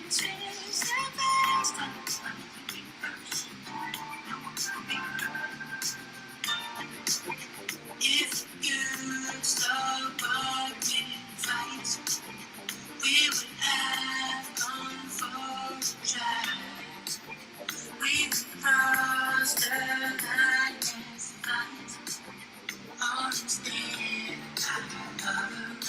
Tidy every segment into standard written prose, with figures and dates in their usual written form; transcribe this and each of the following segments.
If you stop arguing fights, we would have gone for a drive. We would cross the line and fight on instead of around.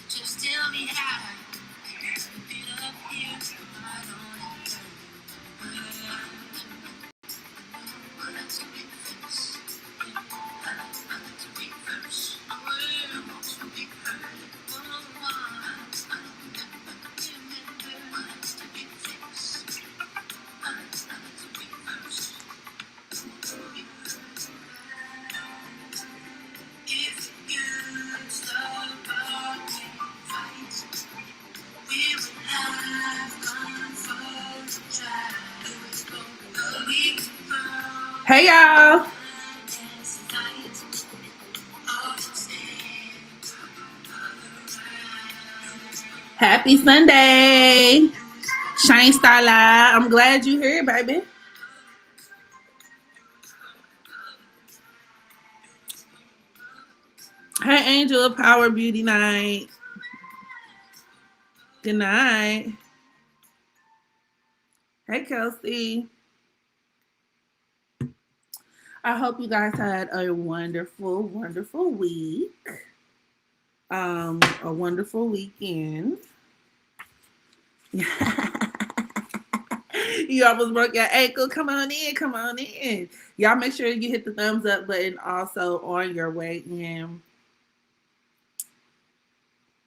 Just tell me how to get up here. I don't but that's a big fix. I like to reverse. I want to be heard. I remember that's a big fix. I like to reverse. If you stop arguing fights, we would have gone for a drive. Hey y'all. Happy Sunday. Shine Starlight. I'm glad you're here, baby. Hey Angel, Power Beauty Night. Good night. Hey Kelsey. I hope you guys had a wonderful, wonderful week. A wonderful weekend. You almost broke your ankle. Come on in, come on in. Y'all make sure you hit the thumbs up button also on your way in.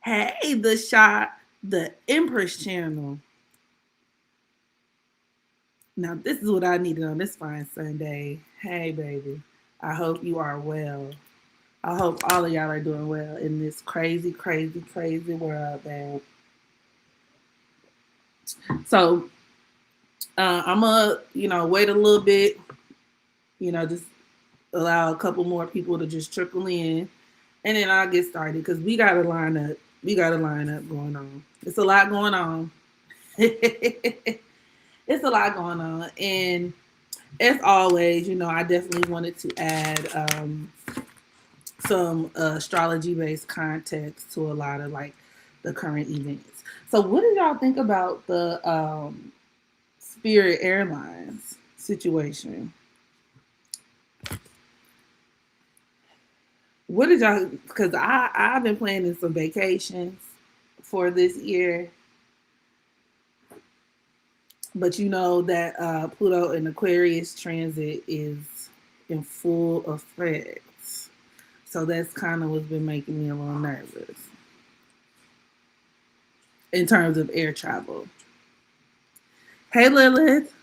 Hey, the Empress channel. Now, this is what I needed on this fine Sunday. Hey, baby. I hope you are well. I hope all of y'all are doing well in this crazy, crazy, crazy world, man. So, I'm going to, wait a little bit, just allow a couple more people to just trickle in, and then I'll get started because we got to line up. We got a lineup going on. It's a lot going on. It's a lot going on. And as always, I definitely wanted to add some astrology-based context to a lot of like the current events. So what did y'all think about the Spirit Airlines situation? What did y'all, because I've been planning some vacations for this year. But you know that Pluto and Aquarius transit is in full effect. So that's kind of what's been making me a little nervous in terms of air travel. Hey, Lilith.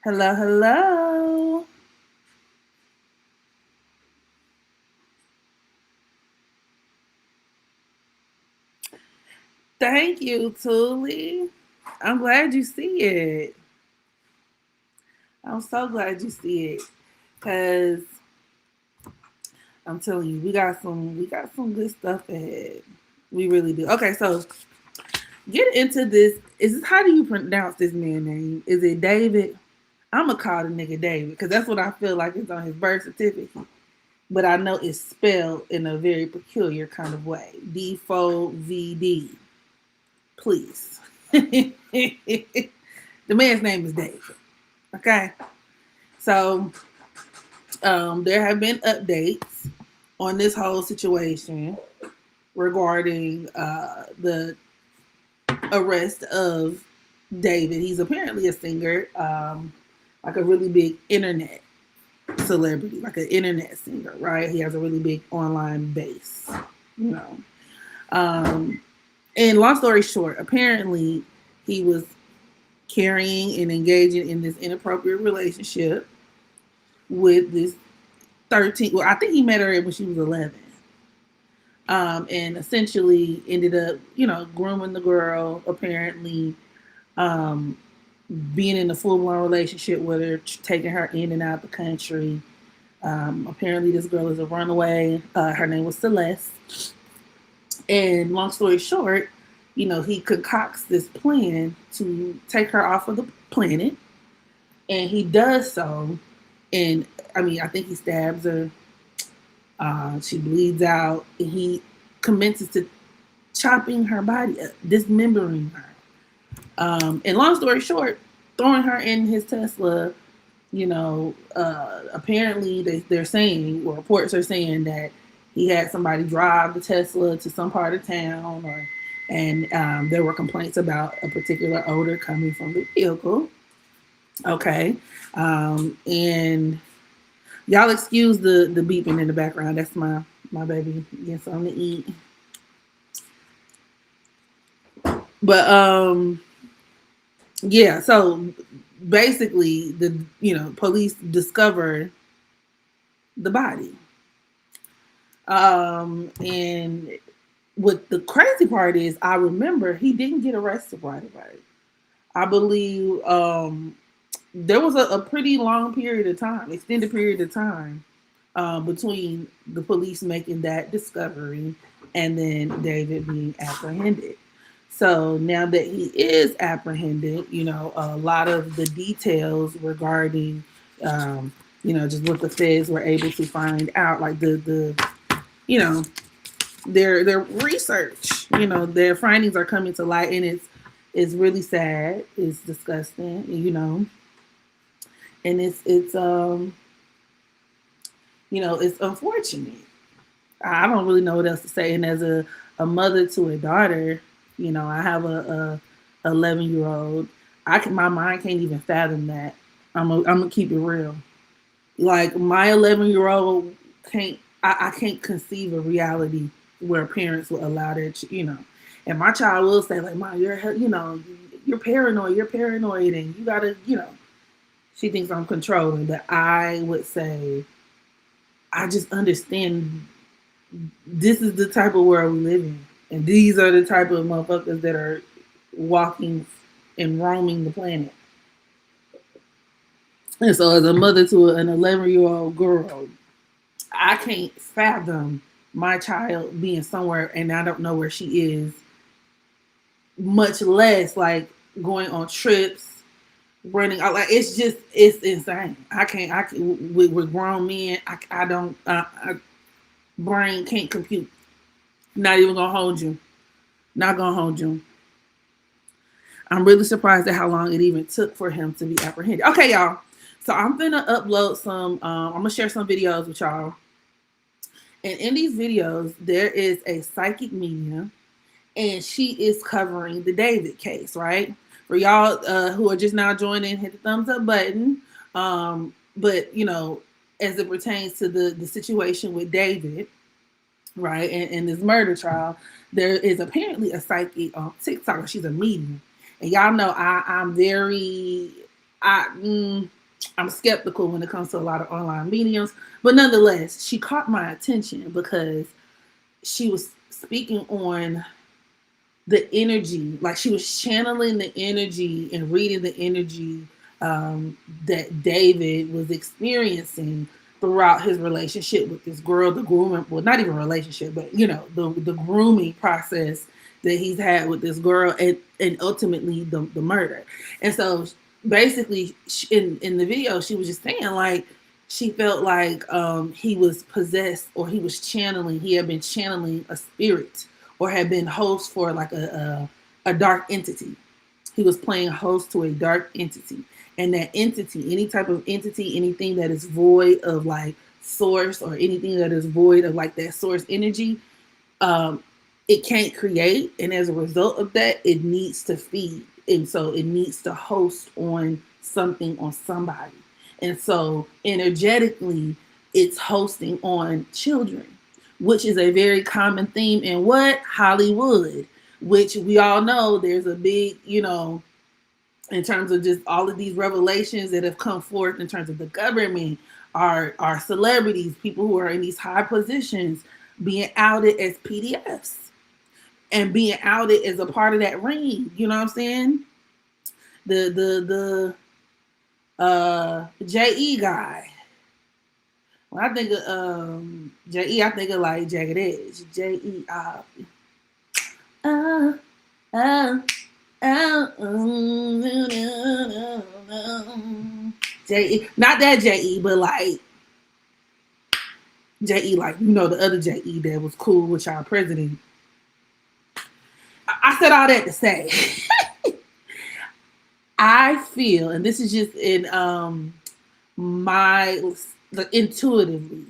Hello, hello. Thank you, Tuli. I'm glad you see it. I'm so glad you see it, because I'm telling you, we got some good stuff ahead. We really do. Okay, so get into this. How do you pronounce this man's name? Is it David? I'm gonna call the nigga David because that's what I feel like is on his birth certificate. But I know it's spelled in a very peculiar kind of way. D4vd. Please. The man's name is David. Okay. So there have been updates on this whole situation regarding the arrest of David. He's apparently a singer, like a really big internet celebrity, like an internet singer, right? He has a really big online base, And long story short, apparently he was carrying and engaging in this inappropriate relationship with this 13. Well, I think he met her when she was 11. And essentially ended up, grooming the girl, apparently, being in a full blown relationship with her, taking her in and out the country. Apparently, this girl is a runaway. Her name was Celeste. And long story short, he concocts this plan to take her off of the planet. And he does so. And I think he stabs her. She bleeds out. And he commences to chopping her body up, dismembering her. And long story short, throwing her in his Tesla. Apparently they're saying, or reports are saying, that he had somebody drive the Tesla to some part of town, and there were complaints about a particular odor coming from the vehicle. Okay. And y'all excuse the beeping in the background. That's my baby getting something to eat. But yeah, so basically the police discovered the body. And what the crazy part is, I remember he didn't get arrested right away. I believe there was a pretty long period of time, extended period of time, between the police making that discovery and then David being apprehended. So now that he is apprehended, a lot of the details regarding, just what the feds were able to find out, like the their research, their findings are coming to light, and it's really sad. It's disgusting, and it's it's unfortunate. I don't really know what else to say. And as a mother to a daughter, I have a 11-year-old. My mind can't even fathom that. I'm gonna keep it real. Like, my 11-year-old I can't conceive a reality where parents will allow their, and my child will say, like, "Mom, you're paranoid, and you gotta, she thinks I'm controlling." But I would say, I just understand this is the type of world we live in. And these are the type of motherfuckers that are walking and roaming the planet. And so as a mother to an 11-year-old girl, I can't fathom my child being somewhere and I don't know where she is, much less like going on trips, running out. Like, it's insane. I can't with grown men, I don't, brain can't compute. Not even gonna hold you. Not gonna hold you. I'm really surprised at how long it even took for him to be apprehended. Okay, y'all. So I'm gonna upload some. I'm gonna share some videos with y'all. And in these videos, there is a psychic medium, and she is covering the David case, right? For y'all who are just now joining, hit the thumbs up button. But as it pertains to the situation with David, right, and this murder trial, there is apparently a psychic on TikTok. She's a medium, and y'all know I'm skeptical when it comes to a lot of online mediums, but nonetheless, she caught my attention because she was speaking on the energy, like she was channeling the energy and reading the energy that David was experiencing throughout his relationship with this girl, the grooming, well, not even a relationship, but the grooming process that he's had with this girl, and ultimately the murder. And so basically in the video, she was just saying, like, she felt like he was possessed, or he had been channeling a spirit, or had been host for like a dark entity. He was playing host to a dark entity. And that entity, any type of entity, anything that is void of like source, or anything that is void of like that source energy, it can't create. And as a result of that, it needs to feed. And so it needs to host on something, on somebody. And so energetically, it's hosting on children, which is a very common theme in what? Hollywood, which we all know there's a big, in terms of just all of these revelations that have come forth in terms of the government, our celebrities, people who are in these high positions being outed as PDFs and being outed as a part of that ring. You know what I'm saying? The JE guy. When I think of JE, I think of like Jagged Edge. JE. Uh, uh, JE, not that JE, but like JE, like you know the other JE that was cool with our president. I said all that to say, I feel, and this is just in my intuitively,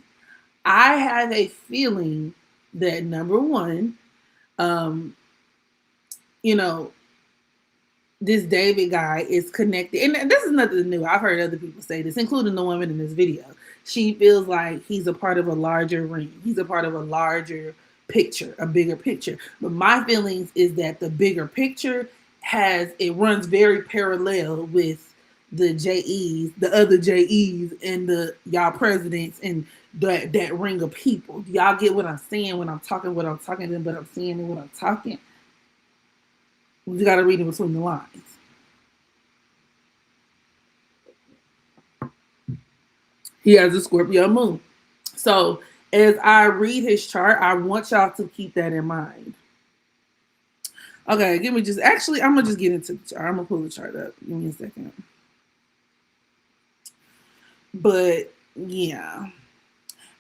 I have a feeling that number one, um, you know, this David guy is connected. And this is nothing new. I've heard other people say this, including the woman in this video. She feels like he's a part of a larger ring. He's a part of a larger picture, a bigger picture. But my feelings is that the bigger picture it runs very parallel with the JEs, the other JEs, and the y'all presidents and that ring of people. Y'all get what I'm saying when I'm talking what I'm talking, but I'm saying what I'm talking. You got to read it between the lines. He has a Scorpio moon. So as I read his chart, I want y'all to keep that in mind. Okay, I'm going to just get into the chart. I'm going to pull the chart up. Give me a second. But yeah.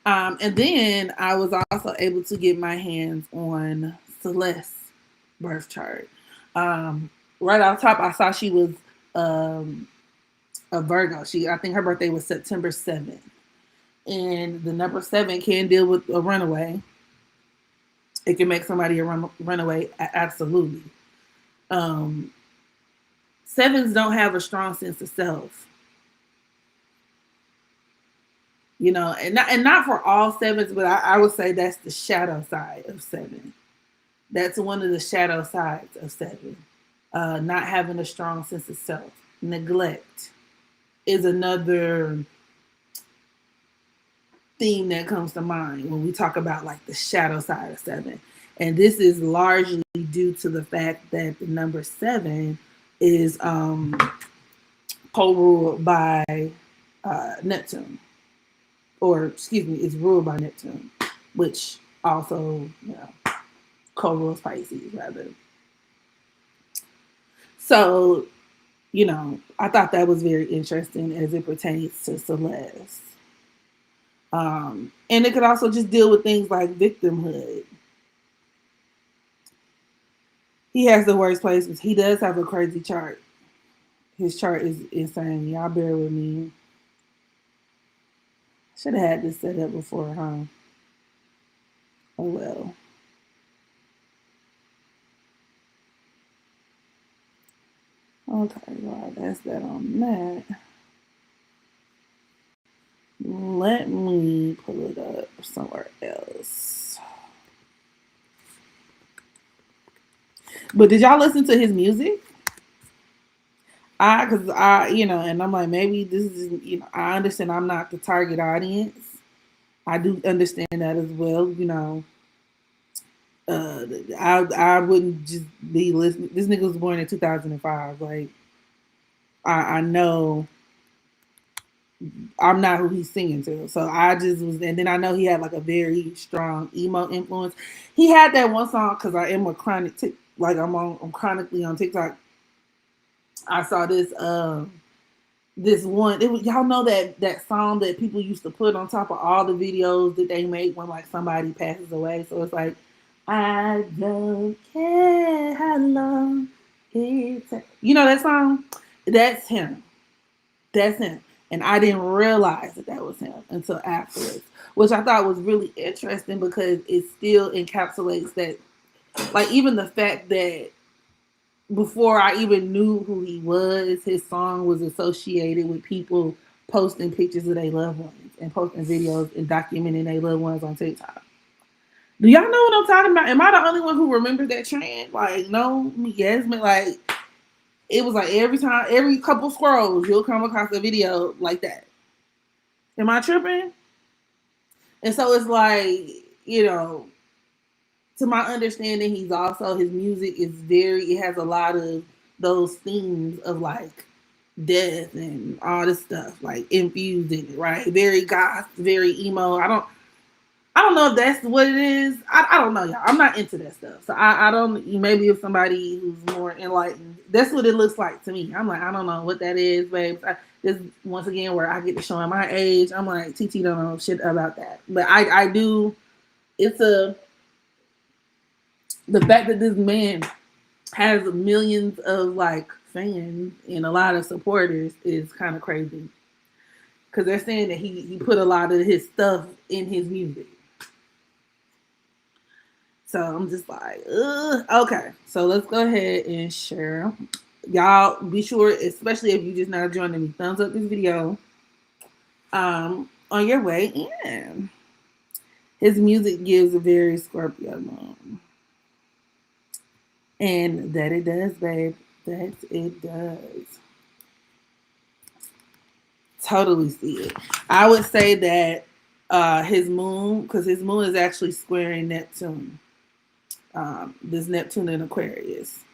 And then I was also able to get my hands on Celeste's birth chart. Right off top, I saw she was a Virgo. I think her birthday was September 7th. And the number 7 can deal with a runaway. It can make somebody a runaway, absolutely. Sevens don't have a strong sense of self. You know, and not for all sevens, but I would say that's the shadow side of 7. That's one of the shadow sides of 7. Not having a strong sense of self. Neglect is another theme that comes to mind when we talk about like the shadow side of 7. And this is largely due to the fact that the number 7 is co-ruled by Neptune. Or, excuse me, it's ruled by Neptune, which also, you know, co-rules Pisces, rather. So, you know, I thought that was very interesting as it pertains to Celeste. And it could also just deal with things like victimhood. He has the worst places. He does have a crazy chart. His chart is insane. Y'all bear with me. Should have had this set up before, huh? Oh well. Okay, well, that's that on that. Let me pull it up somewhere else. But did y'all listen to his music? Because you know, and I'm like, maybe this is, you know, I understand I'm not the target audience. I do understand that as well, you know. I wouldn't just be listening. This nigga was born in 2005. Like, I know I'm not who he's singing to. So I just was, and then I know he had like a very strong emo influence. He had that one song, because I am a chronic, I'm chronically on TikTok. I saw this this one. Y'all know that song that people used to put on top of all the videos that they make when like somebody passes away. So it's like, I don't care how long it takes. You know that song? That's him. That's him. And I didn't realize that was him until afterwards, which I thought was really interesting because it still encapsulates that, like, even the fact that before I even knew who he was, his song was associated with people posting pictures of their loved ones and posting videos and documenting their loved ones on TikTok. Do y'all know what I'm talking about? Am I the only one who remembers that trend? Like, no, yes, but like, it was like every couple scrolls, you'll come across a video like that. Am I tripping? And so it's like, you know, to my understanding, he's also, his music is very, it has a lot of those themes of like death and all this stuff like infused in it, right? Very goth, very emo. I don't know if that's what it is. I don't know, y'all. I'm not into that stuff. So I don't, maybe if somebody who's more enlightened, that's what it looks like to me. I'm like, I don't know what that is, babe. This once again where I get to showing my age. I'm like, TT don't know shit about that. But I do, it's the fact that this man has millions of like fans and a lot of supporters is kind of crazy. Because they're saying that he put a lot of his stuff in his music. So I'm just like, ugh. Okay. So let's go ahead and share. Y'all be sure, especially if you just now joining me, thumbs up this video on your way in. His music gives a very Scorpio moon. And that it does, babe. That it does. Totally see it. I would say that his moon, because his moon is actually squaring Neptune. This Neptune in Aquarius.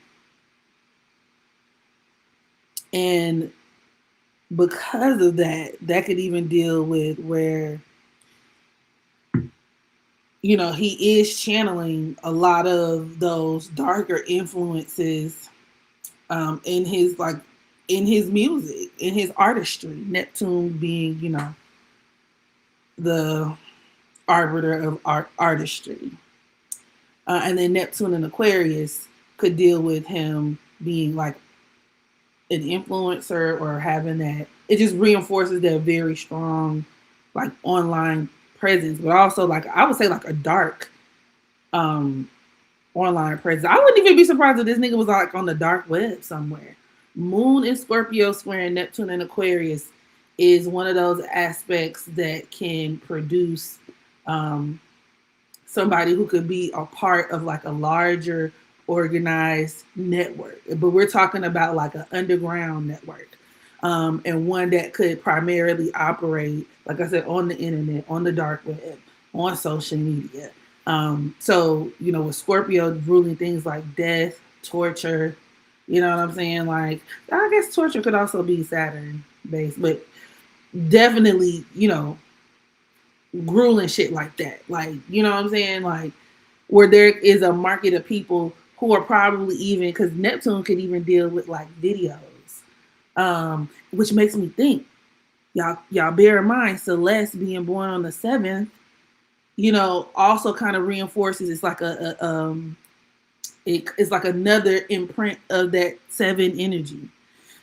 And because of that, that could even deal with where, you know, he is channeling a lot of those darker influences in his music, in his artistry. Neptune being, you know, the arbiter of artistry. And then Neptune in Aquarius could deal with him being like an influencer or having that. It just reinforces that very strong, like online presence, but also like I would say like a dark online presence. I wouldn't even be surprised if this nigga was like on the dark web somewhere. Moon in Scorpio squaring Neptune in Aquarius is one of those aspects that can produce somebody who could be a part of like a larger organized network. But we're talking about like an underground network. And one that could primarily operate, like I said, on the internet, on the dark web, on social media. So, you know, with Scorpio ruling things like death, torture, you know what I'm saying? Like, I guess torture could also be Saturn based, but definitely, you know, grueling shit like that. Like, you know what I'm saying? Like, where there is a market of people who are probably even, because Neptune could even deal with like videos, which makes me think, y'all bear in mind, Celeste being born on the 7th, you know, also kind of reinforces it's like it's like another imprint of that 7 energy.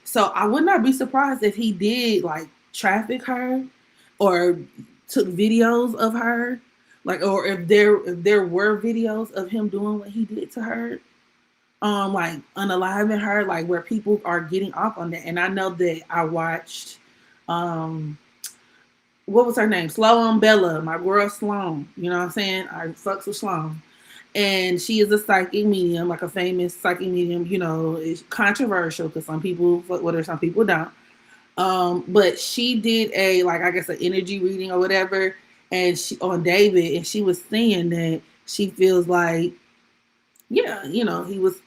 So I would not be surprised if he did like traffic her or took videos of her, like, or if there were videos of him doing what he did to her, like unaliving her, like where people are getting off on that. And I know that I watched what was her name? Sloan Bella, my girl Sloan. You know what I'm saying? I fucks with Sloan. And she is a psychic medium, like a famous psychic medium. You know, it's controversial because some people fuck with her, some people don't. But she did a, like, I guess an energy reading or whatever, and she on David, and she was saying that she feels like, yeah, you know, he was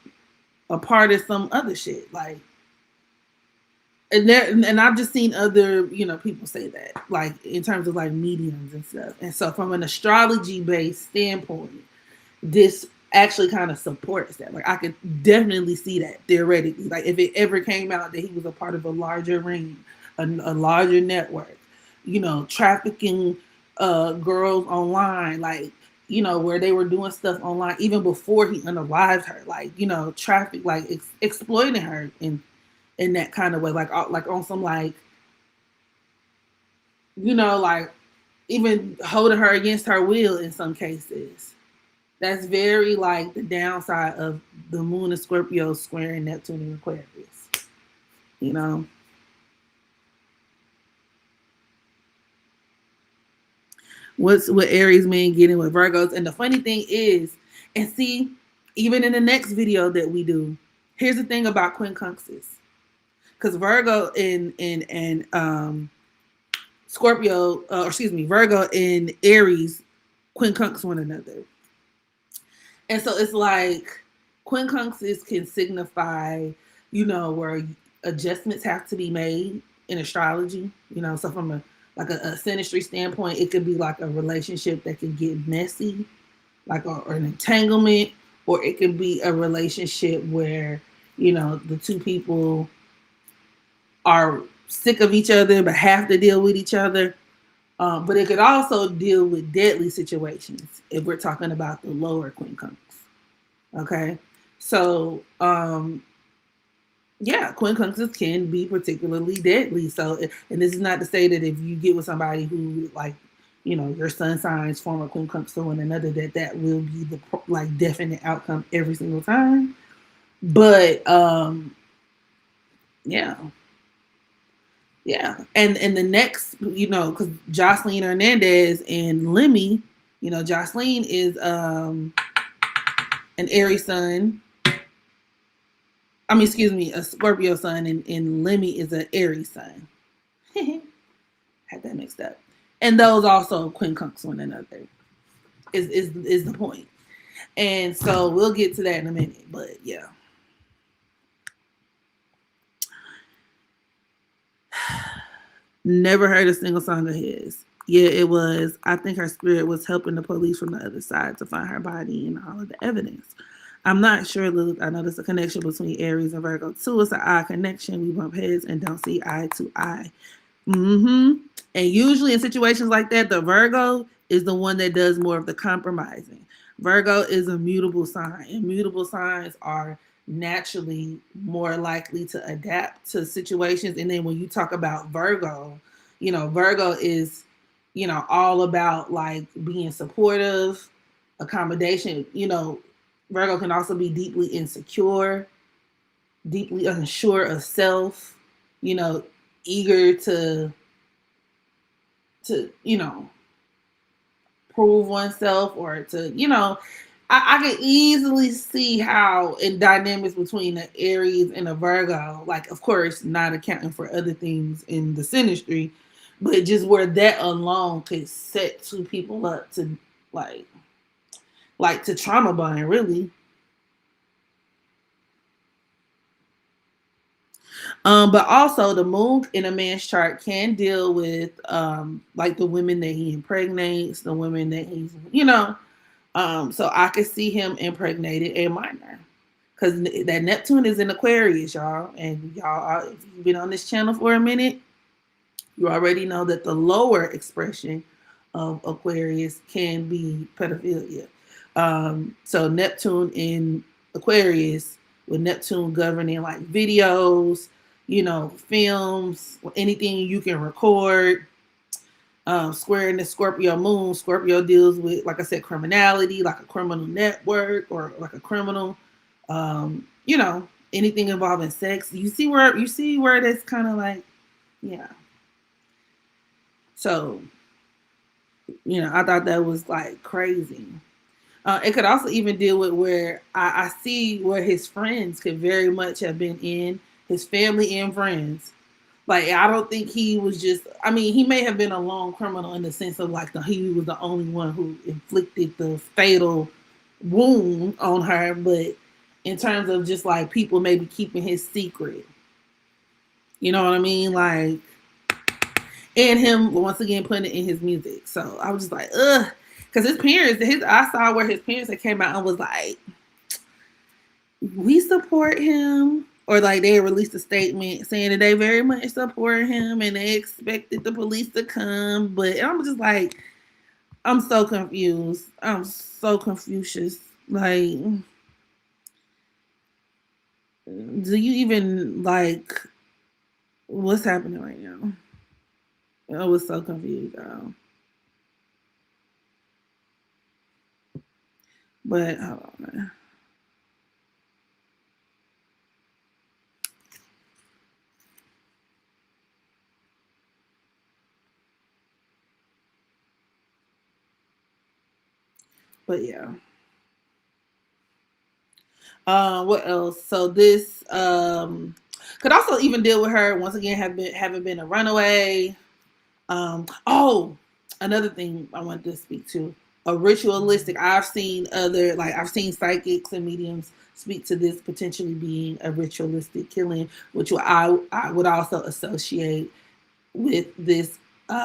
a part of some other shit, like, and I've just seen other, you know, people say that, like in terms of like mediums and stuff. And so from an astrology based standpoint, this actually kind of supports that. Like I could definitely see that theoretically. Like if it ever came out that he was a part of a larger ring, a larger network, you know, trafficking girls online, like, you know, where they were doing stuff online even before he unalived her, like, you know, traffic, like exploiting her in that kind of way, like on some like, you know, like even holding her against her will in some cases. That's very like the downside of the moon of Scorpio squaring Neptune in Aquarius. You know? What Aries men getting with Virgos. And the funny thing is, and see, even in the next video that we do, Here's the thing about quincunxes, because Virgo and Scorpio, or excuse me, Virgo and Aries quincunx one another. And so it's like quincunxes can signify, where adjustments have to be made in astrology. So from a synastry standpoint, it could be like a relationship that can get messy, like or an entanglement, or it could be a relationship where the two people are sick of each other but have to deal with each other. But it could also deal with deadly situations if we're talking about the lower quincunx. Okay, so yeah, quincunxes can be particularly deadly. So, and this is not to say that if you get with somebody who like, your sun signs form a quincunx to one another, that will be the like definite outcome every single time. But yeah, yeah, and the next, because Jocelyn Hernandez and Lemmy, Jocelyn is an Aries sun. I mean, excuse me, a Scorpio sun, and Lemmy is an Aries sun. Had that mixed up. And those also quincunx one another. Is the point. And so we'll get to that in a minute. But yeah. Never heard a single song of his. Yeah, it was. I think her spirit was helping the police from the other side to find her body and all of the evidence. I'm not sure, Lilith. I know there's a connection between Aries and Virgo too. It's an odd connection. We bump heads and don't see eye to eye. And usually in situations like that, the Virgo is the one that does more of the compromising. Virgo is a mutable sign, and mutable signs are naturally more likely to adapt to situations. And then when you talk about Virgo, Virgo is, all about like being supportive, accommodation. Virgo can also be deeply insecure, deeply unsure of self, eager to prove oneself, or to I can easily see how in dynamics between the Aries and a Virgo, like of course not accounting for other things in the synastry, but just where that alone could set two people up to like to trauma bond, really. But also the moon in a man's chart can deal with like the women that he impregnates, the women that so I could see him impregnated a minor. Because that Neptune is in Aquarius, y'all. And y'all, if you've been on this channel for a minute, you already know that the lower expression of Aquarius can be pedophilia. So Neptune in Aquarius, with Neptune governing like videos, films, anything you can record. Square in the Scorpio moon. Scorpio deals with, like I said, criminality, like a criminal network or like a criminal, anything involving sex. You see where that's kind of like, yeah. So, I thought that was like crazy. It could also even deal with where I see where his friends could very much have been in, his family and friends. Like, I don't think he was just, I mean, he may have been a lone criminal in the sense of like he was the only one who inflicted the fatal wound on her, but in terms of just like people maybe keeping his secret, you know what I mean? Like, and him once again putting it in his music. So I was just like, ugh. Because his parents, I saw where his parents had came out and was like, we support him. Or like they released a statement saying that they very much support him and they expected the police to come. But I'm just like, I'm so confused. I'm so Confucius. Like, do you even like what's happening right now? I was so confused, though. But hold on, man. But yeah. What else? So this could also even deal with her once again having been a runaway. Oh, another thing I want to speak to, a ritualistic. I've seen psychics and mediums speak to this potentially being a ritualistic killing, which I would also associate with this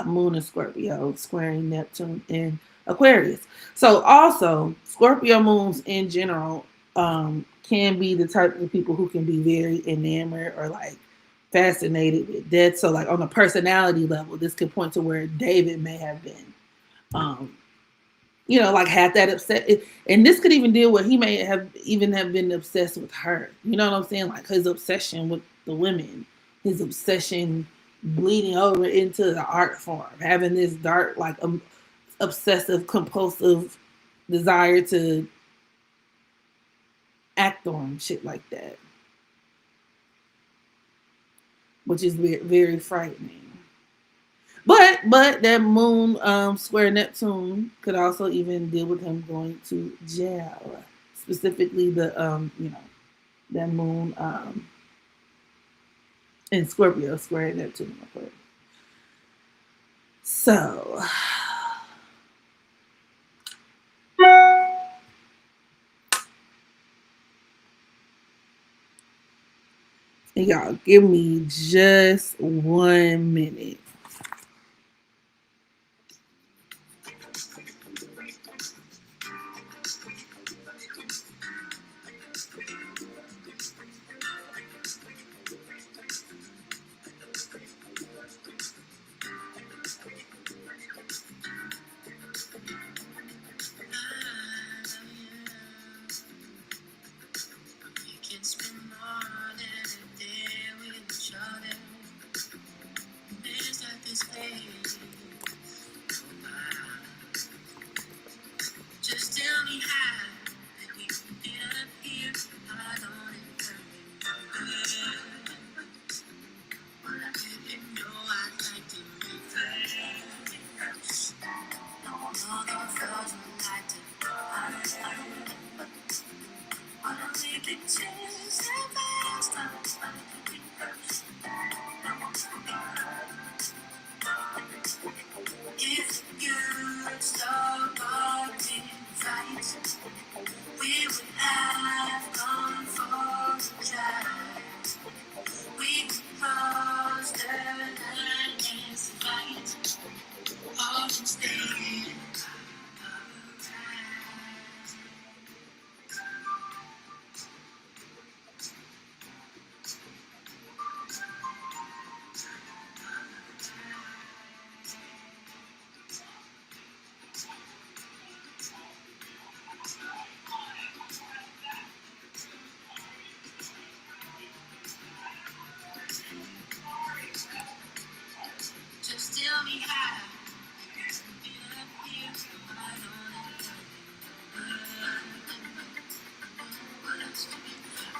moon in Scorpio squaring Neptune in Aquarius. So also Scorpio moons in general can be the type of people who can be very enamored or like fascinated with death. So like on a personality level, this could point to where David may have been. Um, like had that upset, and this could even deal with he may have been obsessed with her. You know what I'm saying? Like his obsession with the women, his obsession bleeding over into the art form, having this dark, like obsessive, compulsive desire to act on shit like that, which is very, very frightening. But that moon square Neptune could also even deal with him going to jail. Specifically the that moon in Scorpio square Neptune. So y'all give me just 1 minute.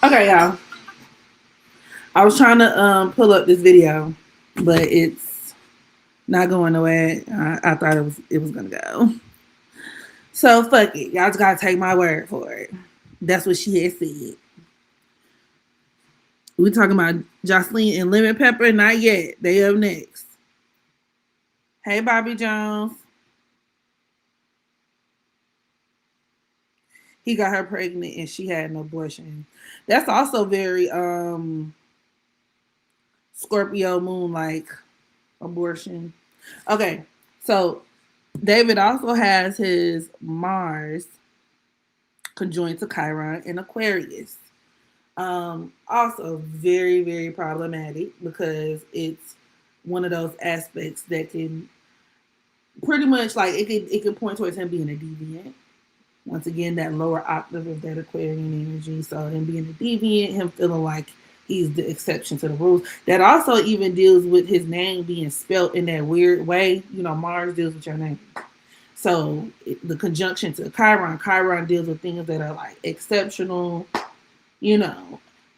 Okay, y'all. I was trying to pull up this video, but it's not going away. I thought it was gonna go. So fuck it. Y'all just gotta take my word for it. That's what she had said. We talking about Jocelyn and Lemon Pepper? Not yet. They up next. Hey, Bobby Jones. He got her pregnant and she had an abortion. That's also very Scorpio moon like abortion. Okay, so David also has his Mars conjoined to Chiron in Aquarius. Also very, very problematic because it's one of those aspects that can pretty much like it can point towards him being a deviant. Once again, that lower octave of that Aquarian energy. So him being a deviant, him feeling like he's the exception to the rules. That also even deals with his name being spelt in that weird way. Mars deals with your name. So the conjunction to Chiron deals with things that are like exceptional,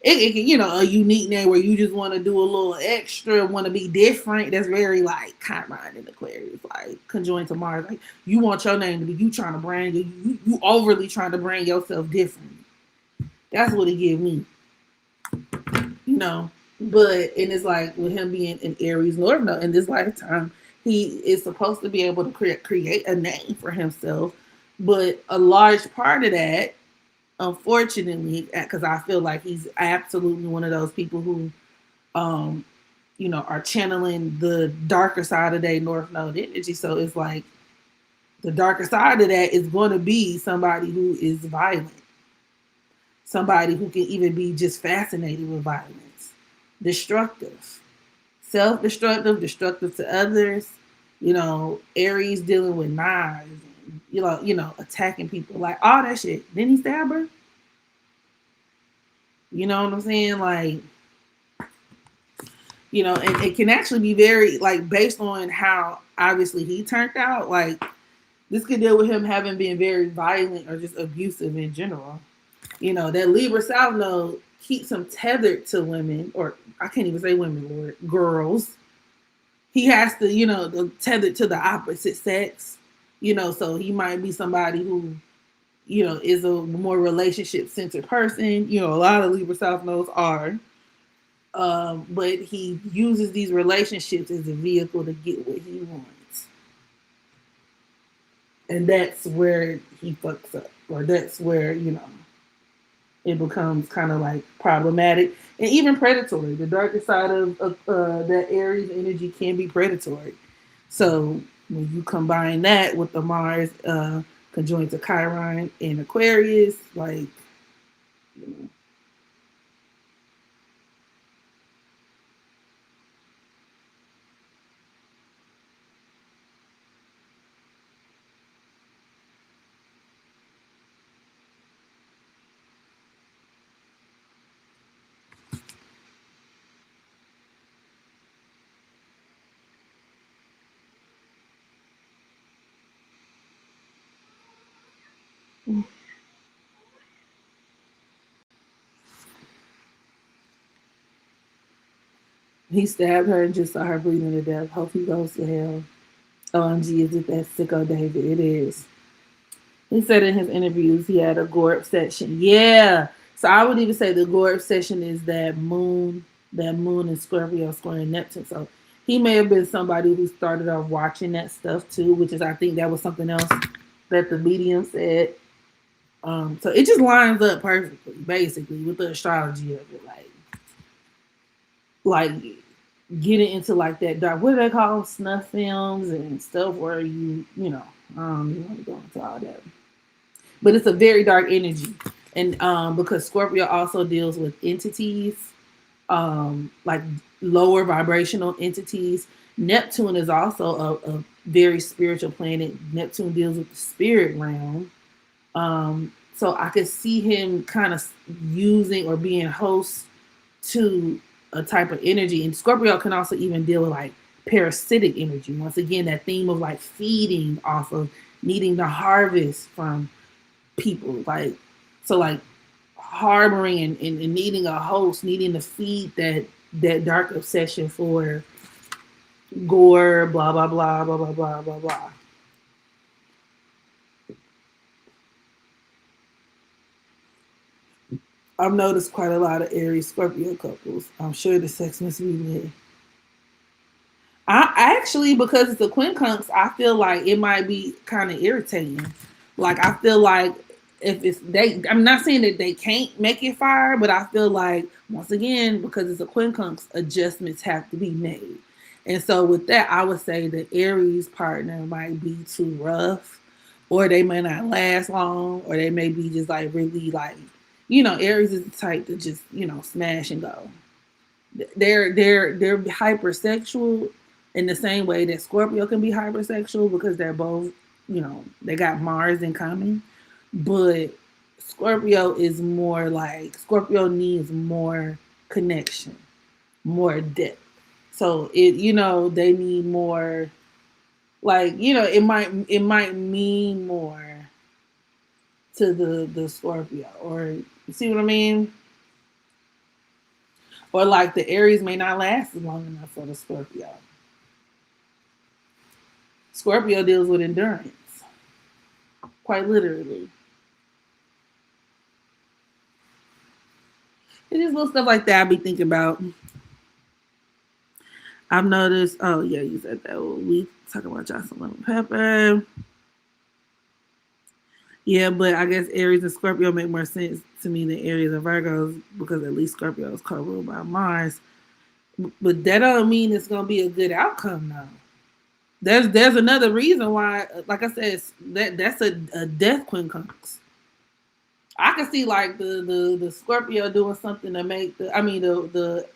it can, a unique name where you just want to do a little extra, want to be different. That's very like Chiron in Aquarius, like conjoined to Mars. Like you want your name to be, you trying to brand you overly trying to brand yourself different. That's what it gave me, you know. But and it's like with him being an Aries North Node in this lifetime, he is supposed to be able to create a name for himself. But a large part of that, unfortunately, because I feel like he's absolutely one of those people who, um, are channeling the darker side of their North Node energy. So it's like the darker side of that is going to be somebody who is violent, somebody who can even be just fascinated with violence, destructive, self-destructive, destructive to others. Aries dealing with knives, and, attacking people, like all that shit. Didn't he stab her? You know what I'm saying? Like, and it can actually be very like based on how obviously he turned out. Like this could deal with him having been very violent or just abusive in general. That Libra South Node keeps him tethered to women, or I can't even say women, Lord, girls. He has to, tethered to the opposite sex, so he might be somebody who, is a more relationship centered person. A lot of Libra South Nodes are. But he uses these relationships as a vehicle to get what he wants. And that's where he fucks up, or that's where, it becomes kind of like problematic and even predatory. The darker side of that Aries energy can be predatory. So when you combine that with the Mars conjoined to Chiron in Aquarius, like, you know, he stabbed her and just saw her bleeding to death. Hope he goes to hell. OMG, is it that sicko David? It is. He said in his interviews he had a gore obsession. Yeah. So I would even say the gore obsession is that moon in Scorpio squaring Neptune. So he may have been somebody who started off watching that stuff too, which is I think that was something else that the medium said. So it just lines up perfectly, basically, with the astrology of it. Like getting into like that dark, what do they call them? Snuff films and stuff where you want to go into all that. But it's a very dark energy. And because Scorpio also deals with entities, like lower vibrational entities. Neptune is also a very spiritual planet. Neptune deals with the spirit realm. So I could see him kind of using or being host to a type of energy. And Scorpio can also even deal with like parasitic energy. Once again, that theme of like feeding off of needing to harvest from people. Like harboring and needing a host, needing to feed that dark obsession for gore, blah, blah, blah, blah, blah, blah, blah, blah. I've noticed quite a lot of Aries Scorpio couples. I'm sure the sex must be lit. I actually, because it's a quincunx, I feel like it might be kind of irritating. Like I feel like if it's they, I'm not saying that they can't make it fire, but I feel like once again because it's a quincunx, adjustments have to be made. And so with that, I would say the Aries partner might be too rough, or they may not last long, or they may be just like really like, Aries is the type to just smash and go. They're hypersexual in the same way that Scorpio can be hypersexual because they're both, they got Mars in common. But Scorpio is more like Scorpio needs more connection, more depth. So they need more like, it might mean more to the Scorpio, or you see what I mean? Or like the Aries may not last long enough for the Scorpio. Scorpio deals with endurance, quite literally. It's just little stuff like that I be thinking about. I've noticed. Oh yeah, you said that. We talking about Johnson Lemon Pepper. Yeah, but I guess Aries and Scorpio make more sense to me than Aries and Virgos because at least Scorpio is co-ruled by Mars. But that don't mean it's gonna be a good outcome now. There's another reason why, like I said, that's a death quincunx. I can see like the Scorpio doing something to make the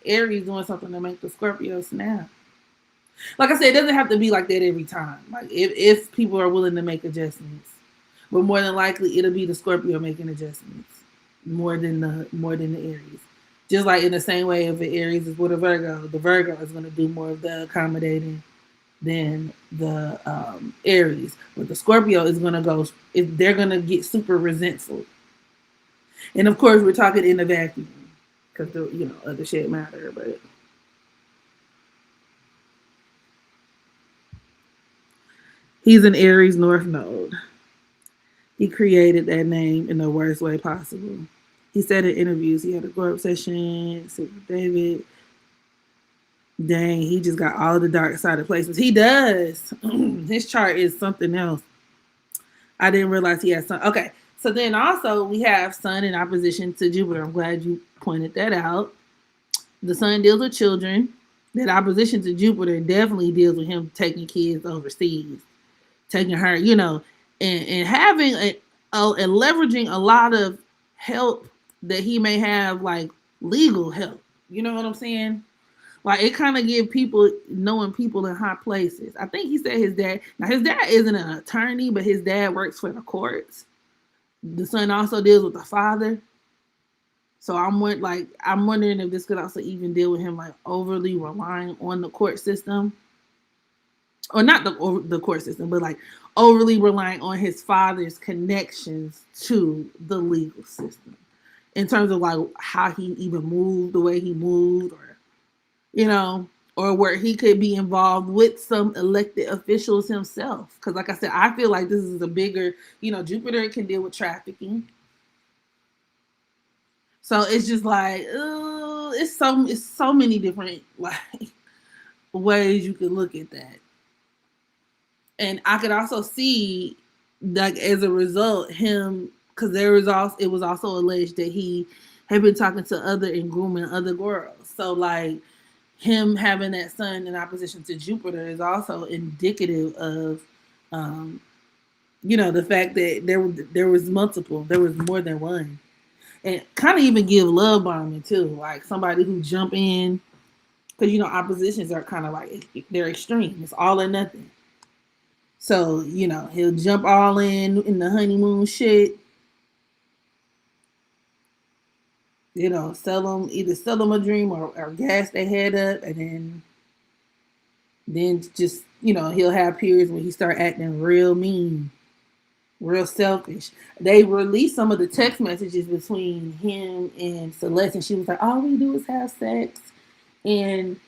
Aries doing something to make the Scorpio snap. Like I said, it doesn't have to be like that every time. Like if people are willing to make adjustments, but more than likely it'll be the Scorpio making adjustments more than the Aries. Just like in the same way, if the Aries is with a Virgo, the Virgo is going to do more of the accommodating than the Aries. But the Scorpio is going to go, if they're going to get super resentful. And of course, we're talking in a vacuum because the other shit matter. But he's an Aries North Node. He created that name in the worst way possible. He said in interviews he had a grow obsession, with David. Dang, he just got all the dark side of places. He does. His chart is something else. I didn't realize he had sun. Okay, so then also we have Sun in opposition to Jupiter. I'm glad you pointed that out. The Sun deals with children. That opposition to Jupiter definitely deals with him taking kids overseas, taking her, and having and leveraging a lot of help that he may have, like legal help. You know what I'm saying? Like it kind of give people knowing people in high places. I think he said his dad isn't an attorney, but his dad works for the courts. The son also deals with the father. So I'm wondering if this could also even deal with him like overly relying on the court system, or not the court system, but like overly relying on his father's connections to the legal system in terms of like how he even moved the way he moved, or where he could be involved with some elected officials himself. Because like I said, I feel like this is a bigger, Jupiter can deal with trafficking. So it's just like, it's so many different like ways you could look at that. And I could also see, like, as a result, him, because it was also alleged that he had been talking to other and grooming other girls. So like him having that sun in opposition to Jupiter is also indicative of, the fact that there was more than one, and kind of even give love bombing too, like somebody who jump in, because oppositions are kind of like they're extreme. It's all or nothing. So, he'll jump all in the honeymoon shit. Either sell them a dream or gas their head up, and then just, he'll have periods where he start acting real mean, real selfish. They released some of the text messages between him and Celeste, and she was like, all we do is have sex. And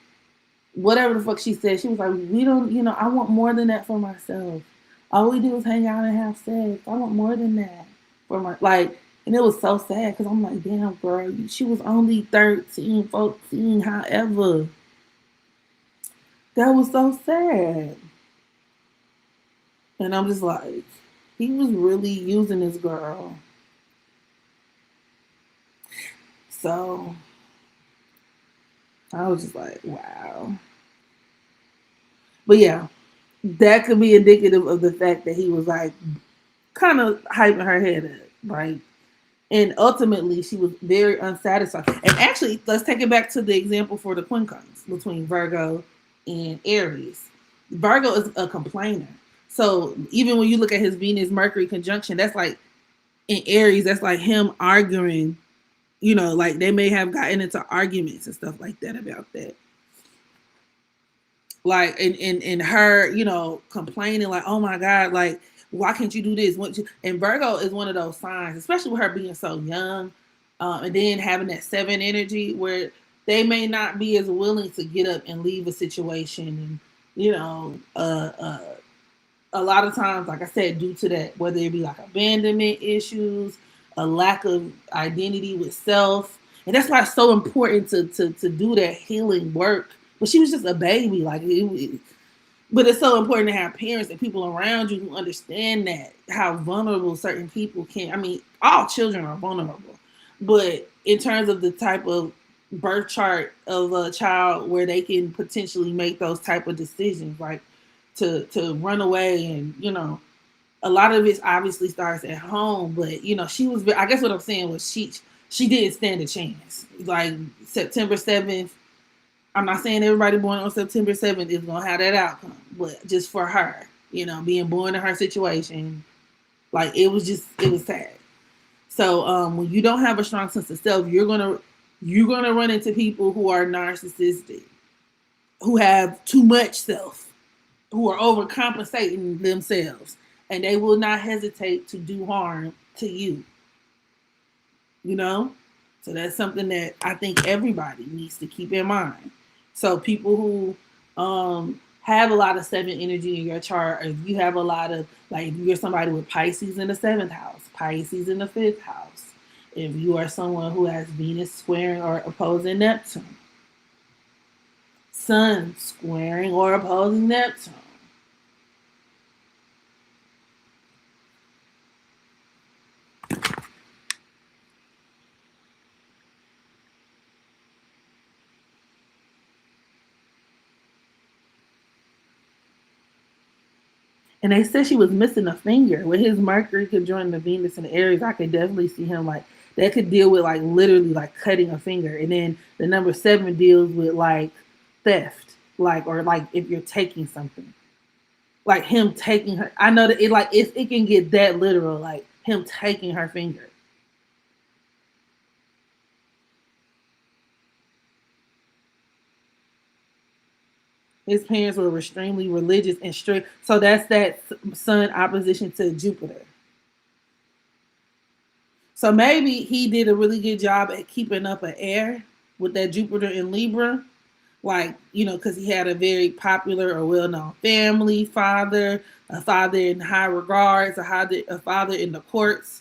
whatever the fuck she said, she was like, we don't, I want more than that for myself. All we do is hang out and have sex. I want more than that for my, like, and it was so sad because I'm like, damn, girl, she was only 13, 14, however. That was so sad. And I'm just like, he was really using this girl. So I was just like, wow. But yeah, that could be indicative of the fact that he was like kind of hyping her head up, right? And ultimately, she was very unsatisfied. And actually, let's take it back to the example for the quincunx between Virgo and Aries. Virgo is a complainer. So even when you look at his Venus Mercury conjunction, that's like in Aries, that's like him arguing, like they may have gotten into arguments and stuff like that about that. Like and her, complaining like, oh my God, like, why can't you do this? And Virgo is one of those signs, especially with her being so young, and then having that 7 energy where they may not be as willing to get up and leave a situation. And, a lot of times, like I said, due to that, whether it be like abandonment issues, a lack of identity with self, And that's why it's so important to do that healing work. But she was just a baby, like but it's so important to have parents and people around you who understand that how vulnerable certain people can. I mean, all children are vulnerable, but in terms of the type of birth chart of a child where they can potentially make those type of decisions, like to run away, and a lot of it obviously starts at home. But she was. I guess what I'm saying was she didn't stand a chance. Like September 7th. I'm not saying everybody born on September 7th is gonna have that outcome, but just for her, being born in her situation, like it was sad. So when you don't have a strong sense of self, you're gonna run into people who are narcissistic, who have too much self, who are overcompensating themselves, and they will not hesitate to do harm to you. You know, so that's something that I think everybody needs to keep in mind. So people who have a lot of seven energy in your chart, or if you have a lot of, like, if you're somebody with Pisces in the seventh house, Pisces in the fifth house, if you are someone who has Venus squaring or opposing Neptune, Sun squaring or opposing Neptune. And they said she was missing a finger. With his Mercury conjoining the Venus and the Aries, I could definitely see him like that could deal with like literally like cutting a finger. And then the number 7 deals with like theft, like, or like if you're taking something, like him taking her. I know that it can get that literal, like him taking her finger. His parents were extremely religious and strict. So that's that Sun opposition to Jupiter. So maybe he did a really good job at keeping up an air with that Jupiter in Libra. Like, because he had a very popular or well known family, a father in high regards, a father in the courts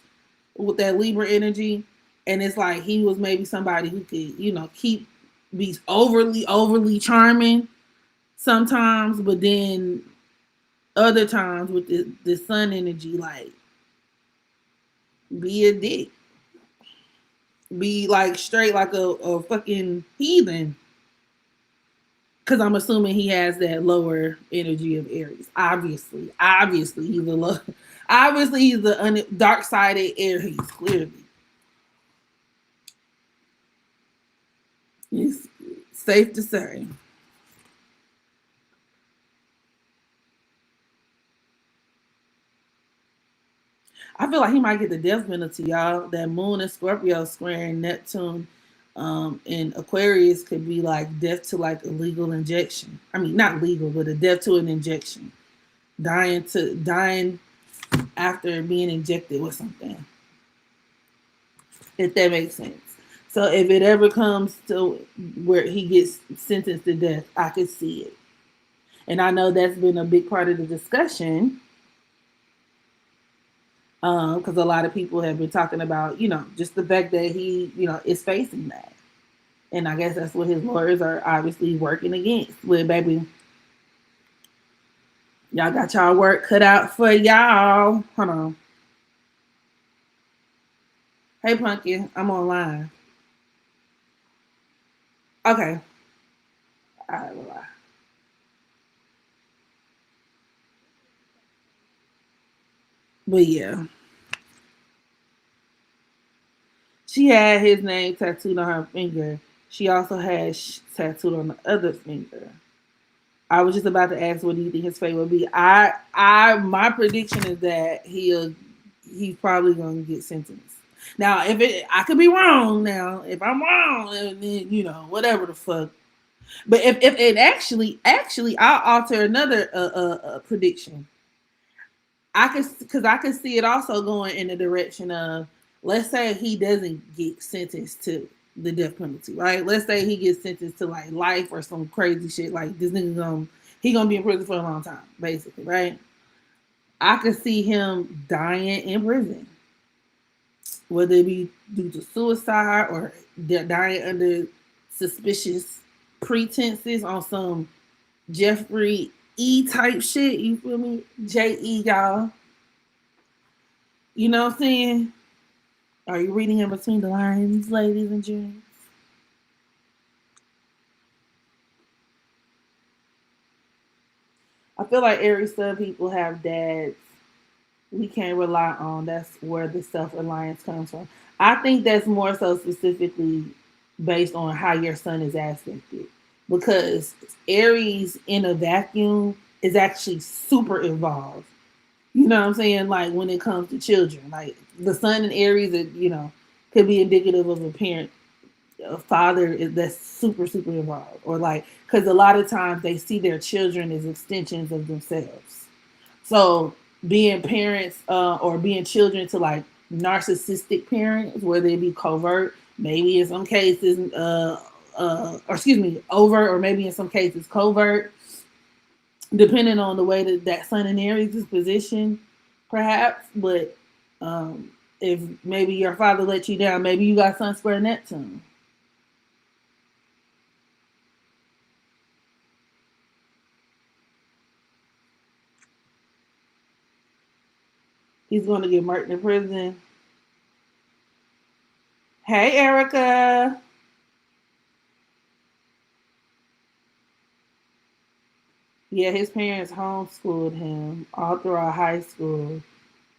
with that Libra energy. And it's like he was maybe somebody who could, keep be overly charming sometimes, but then other times with the sun energy, like be a dick, be like straight like a fucking heathen. Because I'm assuming he has that lower energy of Aries. Obviously he's a low. Obviously he's the dark sided Aries. Clearly, it's safe to say. I feel like he might get the death penalty, y'all. That Moon and Scorpio squaring Neptune in Aquarius could be like death to like a legal injection. I mean, not legal, but a death to an injection. Dying after being injected with something. If that makes sense. So if it ever comes to where he gets sentenced to death, I could see it. And I know that's been a big part of the discussion, because a lot of people have been talking about, just the fact that he, is facing that. And I guess that's what his lawyers are obviously working against. With baby, y'all got y'all work cut out for y'all. Hold on. Hey, Pumpkin, I'm online. Okay. All right, bye. But yeah, she had his name tattooed on her finger. She also had tattooed on the other finger. I was just about to ask, what do you think his fate will be? My prediction is that he's probably gonna get sentenced. Now, I could be wrong. Now, if I'm wrong, then whatever the fuck. But if it actually, I'll alter another prediction. I could see it also going in the direction of, let's say he doesn't get sentenced to the death penalty, right? Let's say he gets sentenced to like life or some crazy shit, like this nigga gonna be in prison for a long time, basically, right? I could see him dying in prison. whether it be due to suicide or they're dying under suspicious pretenses on some Jeffrey E type shit. You feel me? J.E. y'all. You know what I'm saying? Are you reading in between the lines, ladies and gents? I feel like every some people have dads we can't rely on. That's where the self reliance comes from. I think that's more so specifically based on how your son is aspected. Because Aries in a vacuum is actually super involved. You know what I'm saying? Like when it comes to children, like the sun in Aries, could be indicative of a parent, a father that's super involved, or like because a lot of times they see their children as extensions of themselves. So being parents or being children to like narcissistic parents, whether it be covert, maybe in some cases, or excuse me, overt, or maybe in some cases covert, depending on the way that that Sun and Aries is positioned, perhaps. But if maybe your father let you down, maybe you got Sun square Neptune. He's going to get murked in prison. Hey, Erica. Yeah, his parents homeschooled him all throughout high school,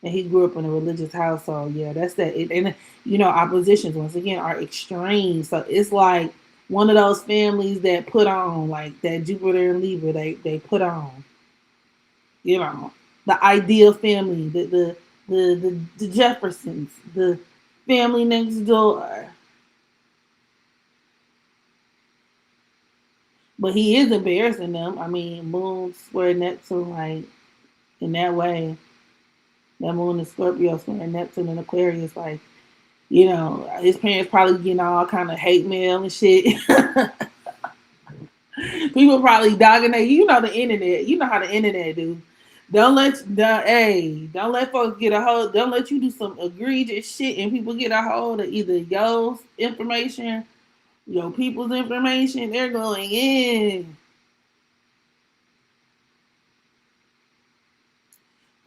and he grew up in a religious household. Yeah, that's that. And oppositions once again are extreme. So it's like one of those families that put on, like that Jupiter and Libra. They put on, the ideal family, the Jeffersons, the family next door. But he is embarrassing them. I mean, Moon square Neptune, like in that way. That Moon is Scorpio square Neptune and Aquarius, like his parents probably getting all kind of hate mail and shit. People probably dogging that. You know the internet. You know how the internet do. Don't let folks get a hold. Don't let you do some egregious shit and people get a hold of either your information, your people's information. They're going in.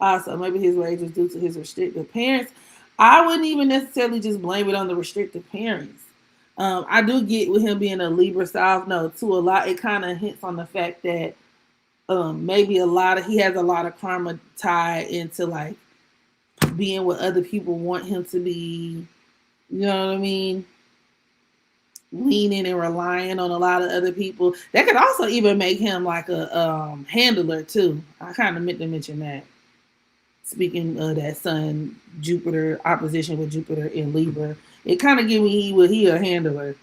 Also, maybe his rage was due to his restrictive parents. I wouldn't even necessarily just blame it on the restrictive parents. I do get with him being a Libra South Node too. A lot it kind of hints on the fact that maybe he has a lot of karma tied into like being what other people want him to be. You know what I mean? Leaning and relying on a lot of other people. That could also even make him like a handler too. I kind of meant to mention that. Speaking of that Sun Jupiter opposition with Jupiter in Libra, it kind of give me he a handler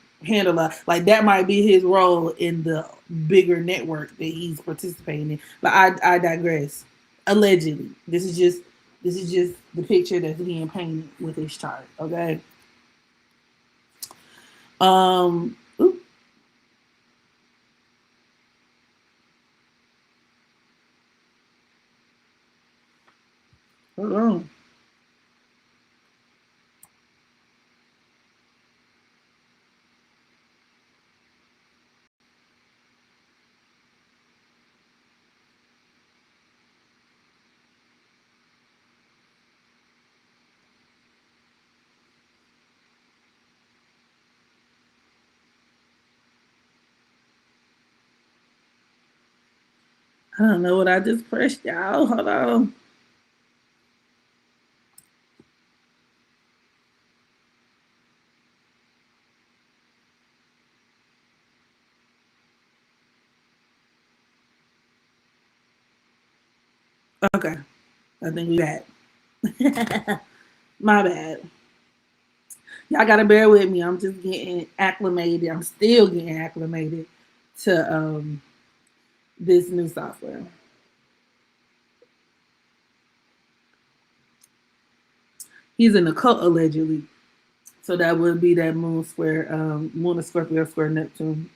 like that might be his role in the bigger network that he's participating in. But I digress. Allegedly, this is just the picture that's being painted with his chart. Okay. Oop, hold on. I don't know what I just pressed, y'all. Hold on. Okay, I think we back. My bad. Y'all gotta bear with me. I'm just getting acclimated. I'm still getting acclimated to this new software. He's in the cult allegedly. So that would be that moon square, moon of Scorpio square Neptune.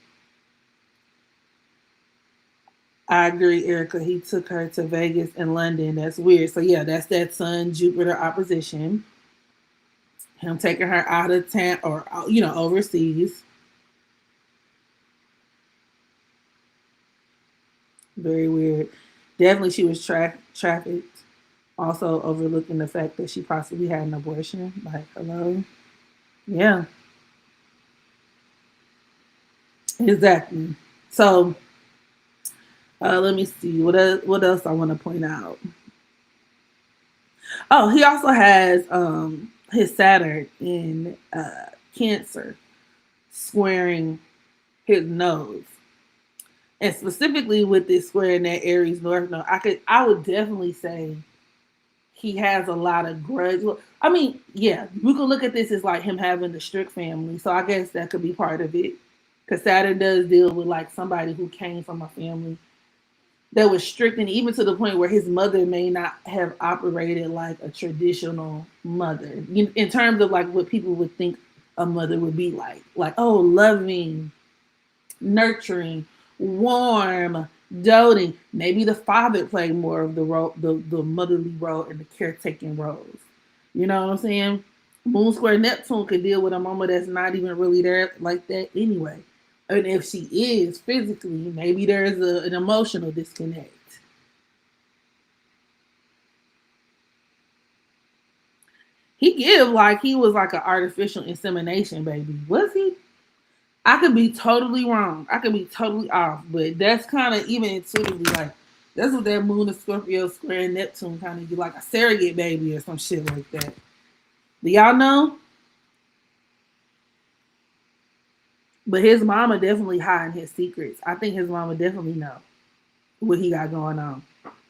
I agree, Erica. He took her to Vegas and London. That's weird. So yeah, that's that Sun Jupiter opposition. Him taking her out of town or overseas. Very weird. Definitely, she was trafficked. Also, overlooking the fact that she possibly had an abortion. Like, hello, yeah, exactly. So, let me see what else I want to point out. Oh, he also has his Saturn in Cancer, squaring his nose, and specifically with this square in that Aries North node, I would definitely say he has a lot of grudge. Well, I mean, yeah, we could look at this as like him having the strict family, so I guess that could be part of it. Because Saturn does deal with like somebody who came from a family that was strict, and even to the point where his mother may not have operated like a traditional mother in terms of like what people would think a mother would be like, oh, loving, nurturing, warm, doting. Maybe the father played more of the role, the motherly role and the caretaking roles. You know what I'm saying? Moon square Neptune could deal with a mama that's not even really there like that anyway. And if she is physically, maybe there's an emotional disconnect. He give like he was like an artificial insemination baby. Was he? I could be totally wrong. I could be totally off, but that's kind of even intuitively like that's what that Moon and Scorpio square Neptune kind of do, like a surrogate baby or some shit like that. Do y'all know? But his mama definitely hiding his secrets. I think his mama definitely know what he got going on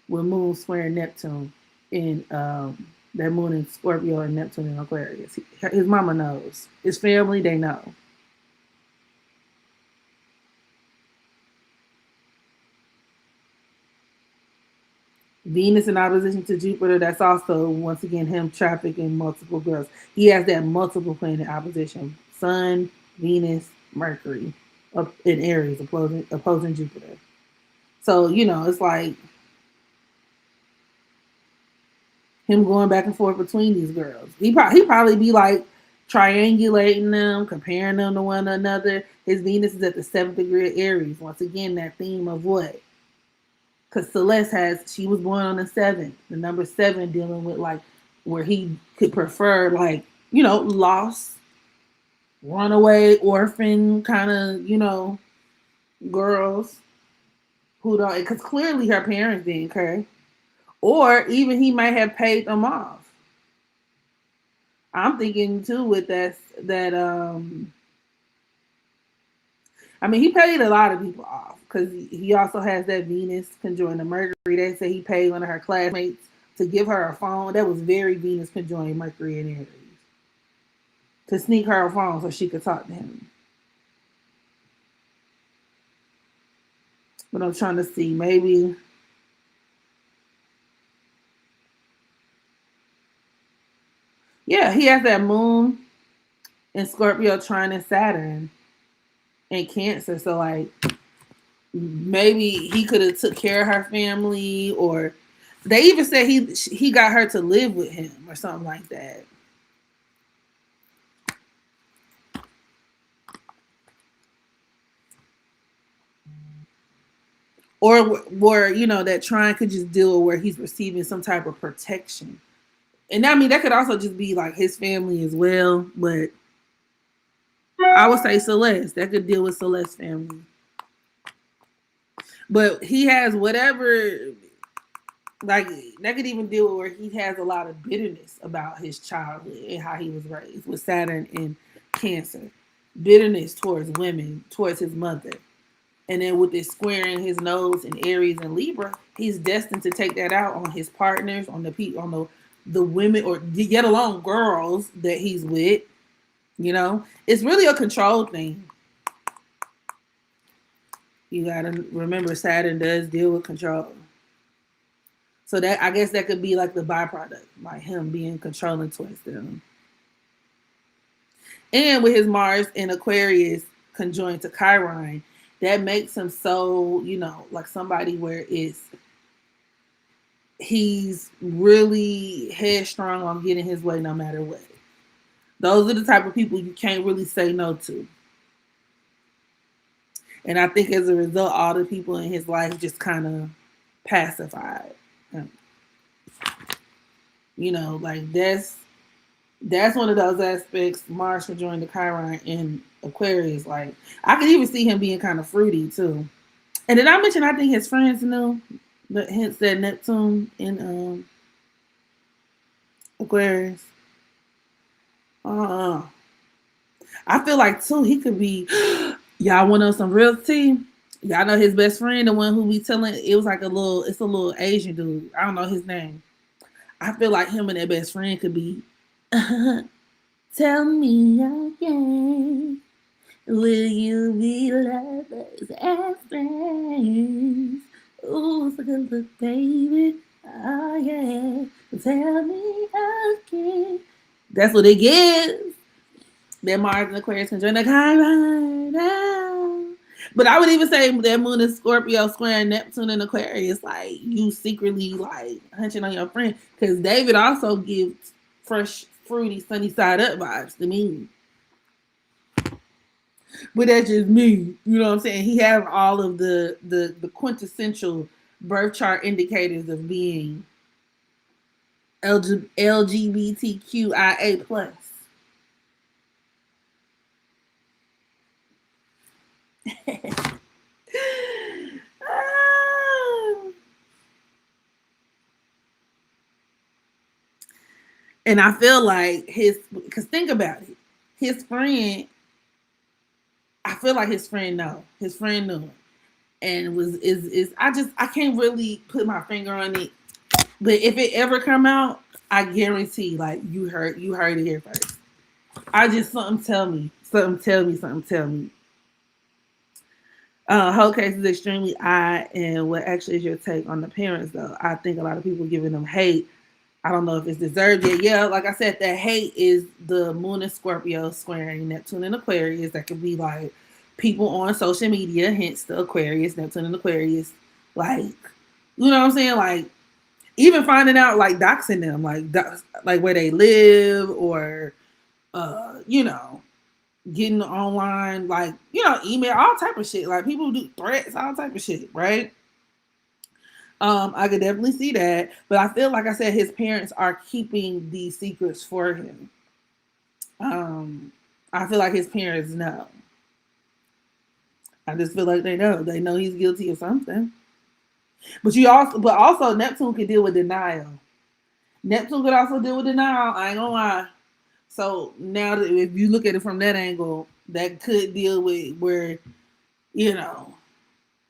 with Moon square Neptune and that Moon in Scorpio and Neptune in Aquarius. His mama knows. His family, they know. Venus in opposition to Jupiter, that's also, once again, him trafficking multiple girls. He has that multiple planet opposition. Sun, Venus, Mercury up in Aries, opposing Jupiter. So, it's like him going back and forth between these girls. He probably be like triangulating them, comparing them to one another. His Venus is at the 7th degree of Aries. Once again, that theme of what? Because she was born on the 7th, the number 7 dealing with like where he could prefer like, lost, runaway, orphan kind of, girls who don't, because clearly her parents didn't care. Or even he might have paid them off. I'm thinking too with that I mean, he paid a lot of people off because he also has that Venus conjoined the Mercury. They say he paid one of her classmates to give her a phone. That was very Venus conjoined Mercury in Aries to sneak her a phone so she could talk to him. But I'm trying to see, maybe, yeah, he has that Moon in Scorpio trine Saturn and Cancer. So like maybe he could have took care of her family, or they even said he got her to live with him or something like that. Or where that trine could just deal with where he's receiving some type of protection. And I mean that could also just be like his family as well, but I would say Celeste. That could deal with Celeste's family. But he has whatever, like that could even deal with where he has a lot of bitterness about his childhood and how he was raised with Saturn and Cancer. Bitterness towards women, towards his mother. And then with this squaring his nose in Aries and Libra, he's destined to take that out on his partners, on the people, on the women, or yet alone girls that he's with. It's really a control thing. You gotta remember Saturn does deal with control. So that, I guess, that could be like the byproduct, like him being controlling towards them. And with his Mars in Aquarius conjoined to Chiron, that makes him so, like somebody where he's really headstrong on getting his way no matter what. Those are the type of people you can't really say no to. And I think as a result, all the people in his life just kind of pacified. You know, like that's one of those aspects Mars conjoined the Chiron in Aquarius. Like I could even see him being kind of fruity too. And did I mention I think his friends knew the hints that Neptune in Aquarius? Uh I feel like too he could be y'all want to know some real tea? Y'all know his best friend, the one who be telling it was like it's a little Asian dude. I don't know his name. I feel like him and their best friend could be tell me again. Will you be lovers and friends? Ooh, so good look, baby. Oh yeah. Tell me again. That's what it gives. That Mars and Aquarius can join the Chiron now. But I would even say that Moon is Scorpio squaring Neptune and Aquarius, like you secretly like hunching on your friend. Because David also gives fresh, fruity, sunny side up vibes to me. But that's just me. You know what I'm saying? He has all of the quintessential birth chart indicators of being LGBTQIA plus. And I feel like because think about it, his friend, I feel like his friend knew, and I can't really put my finger on it, but if it ever come out, I guarantee like you heard it here first. I just something tell me. Whole case is extremely odd, and what actually is your take on the parents though? I think a lot of people giving them hate. I don't know if it's deserved yet. Yeah, like I said, that hate is the Moon and Scorpio squaring Neptune and Aquarius. That could be like people on social media, hence the Aquarius, Neptune and Aquarius. Like, you know what I'm saying? Like, even finding out, like, doxing them, like where they live or, you know, getting online, like, you know, email, all type of shit. Like, people do threats, all type of shit, right? I could definitely see that, but I feel like I said his parents are keeping these secrets for him. I feel like his parents know. I just feel like they know. They know he's guilty of something. But also Neptune can deal with denial. Neptune could also deal with denial. I ain't gonna lie. So now, if you look at it from that angle, that could deal with where, you know,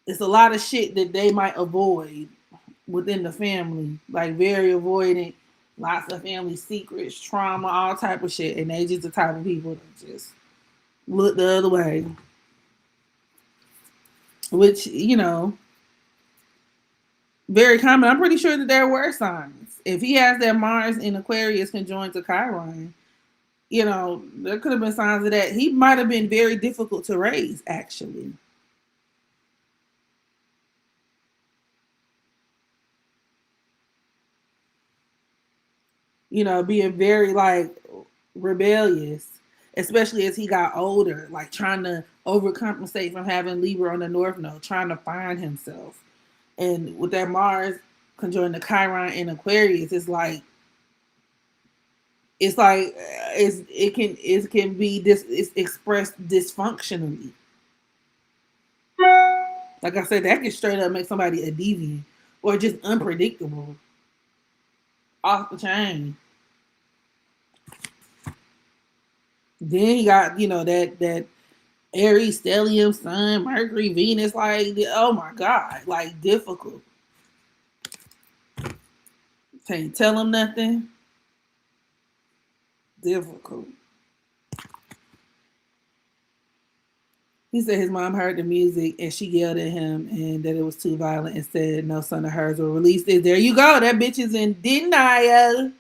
it's a lot of shit that they might avoid within the family, like very avoidant, lots of family secrets, trauma, all type of shit, and they just the type of people that just look the other way, which you know, very common. I'm pretty sure that there were signs. If he has that Mars in Aquarius conjoined to Chiron, you know, there could have been signs of that. He might have been very difficult to raise, actually. You know, being very like rebellious, especially as he got older, like trying to overcompensate from having Libra on the North Node, trying to find himself. And with that Mars conjoined the Chiron in Aquarius, it can be it's expressed dysfunctionally. Like I said, that can straight up make somebody a deviant or just unpredictable, off the chain. Then he got, you know, that Aries, Stellium, Sun, Mercury, Venus, like, oh my God, like difficult. Can't tell him nothing. Difficult. He said his mom heard the music and she yelled at him and that it was too violent and said no son of hers will release it. There you go. That bitch is in denial.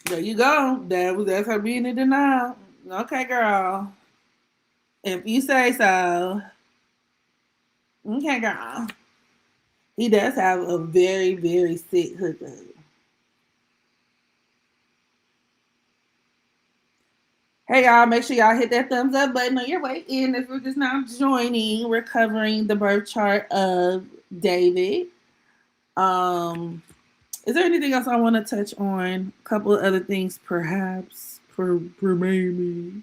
There you go. That's her being in denial. Okay, girl. If you say so. Okay, girl. He does have a very, very sick hookup. Hey y'all, make sure y'all hit that thumbs up button on your way in if you're just now joining. We're covering the birth chart of David. Is there anything else I want to touch on? A couple of other things perhaps for maybe.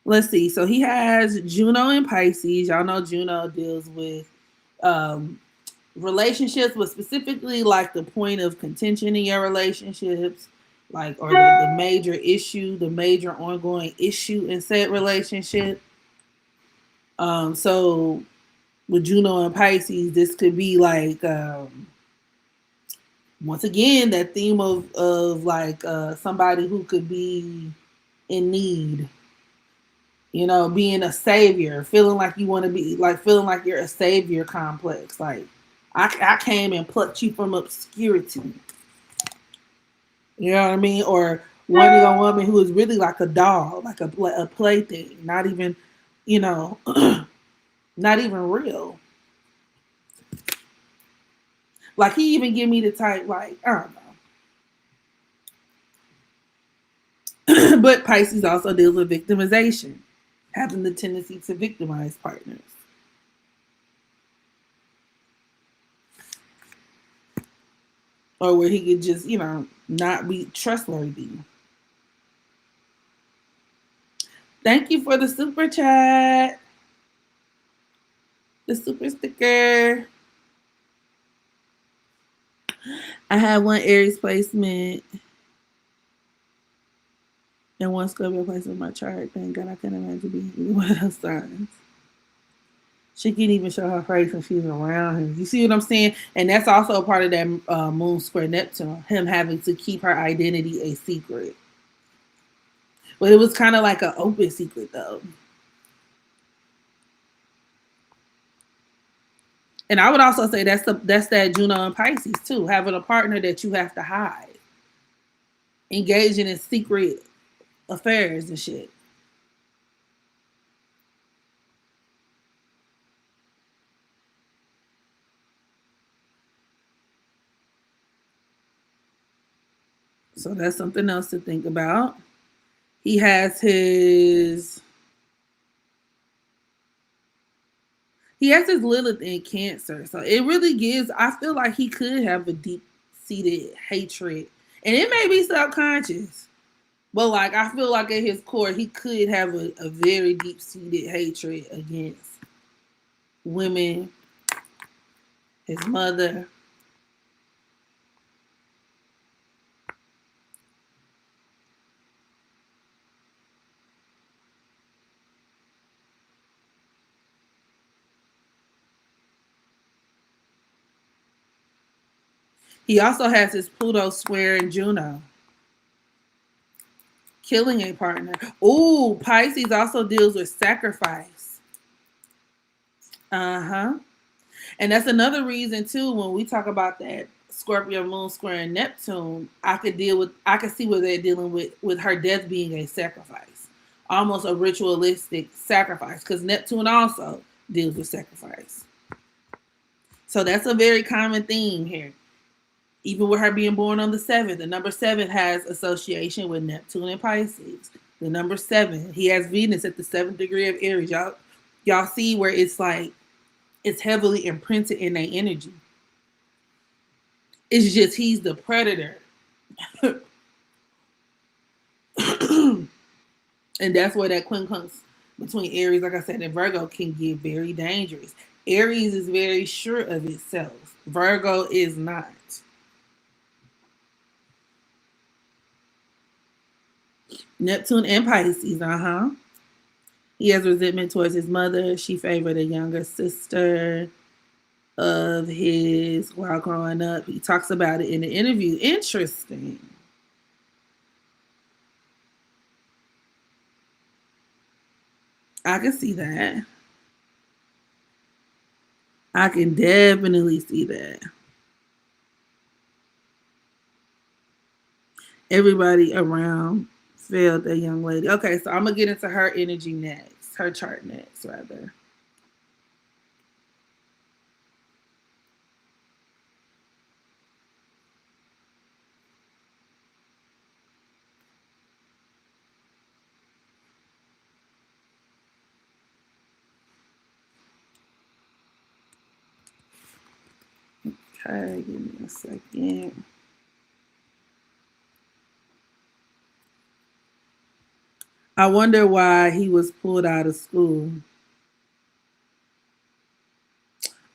Let's see. So he has Juno and Pisces. Y'all know Juno deals with um, relationships, but specifically like the point of contention in your relationships, like or the major issue, the major ongoing issue in said relationship. So with Juno and Pisces, this could be like once again that theme of like somebody who could be in need, you know, being a savior, feeling like you want to be like feeling like you're a savior complex. Like I came and plucked you from obscurity. You know what I mean? Or wanting a woman who is really like a doll, like a plaything, not even, you know, not even real. Like he even give me the type like I don't know. But Pisces also deals with victimization, having the tendency to victimize partners. Or where he could just, you know, not be trustworthy. Thank you for the super chat. The super sticker. I had one Aries placement and one Scorpio placement in my chart. Thank God I can't imagine being one of those signs. She can't even show her face when she's around him. You see what I'm saying? And that's also a part of that Moon Square Neptune, him having to keep her identity a secret. But it was kind of like an open secret, though. And I would also say that's that Juno and Pisces too, having a partner that you have to hide, engaging in secret affairs and shit. So that's something else to think about. He has his Lilith in Cancer. So it really gives, I feel like he could have a deep seated hatred. And it may be subconscious. But like I feel like at his core, he could have a very deep seated hatred against women, his mother. He also has his Pluto square in Juno, killing a partner. Ooh, Pisces also deals with sacrifice. Uh-huh. And that's another reason too, when we talk about that Scorpio moon square and Neptune, I could see where they're dealing with her death being a sacrifice. Almost a ritualistic sacrifice. Because Neptune also deals with sacrifice. So that's a very common theme here. Even with her being born on the 7th, the number 7 has association with Neptune and Pisces. The number 7, he has Venus at the 7th degree of Aries. Y'all see where it's like it's heavily imprinted in their energy. It's just he's the predator. And that's where that quincunx between Aries, like I said, and Virgo can get very dangerous. Aries is very sure of itself. Virgo is not. Neptune and Pisces, He has resentment towards his mother. She favored a younger sister of his while growing up. He talks about it in the interview. Interesting. I can see that. I can definitely see that. Everybody around failed that young lady. Okay, so I'm gonna get into her energy next, her chart next, rather. Okay, give me a second. I wonder why he was pulled out of school.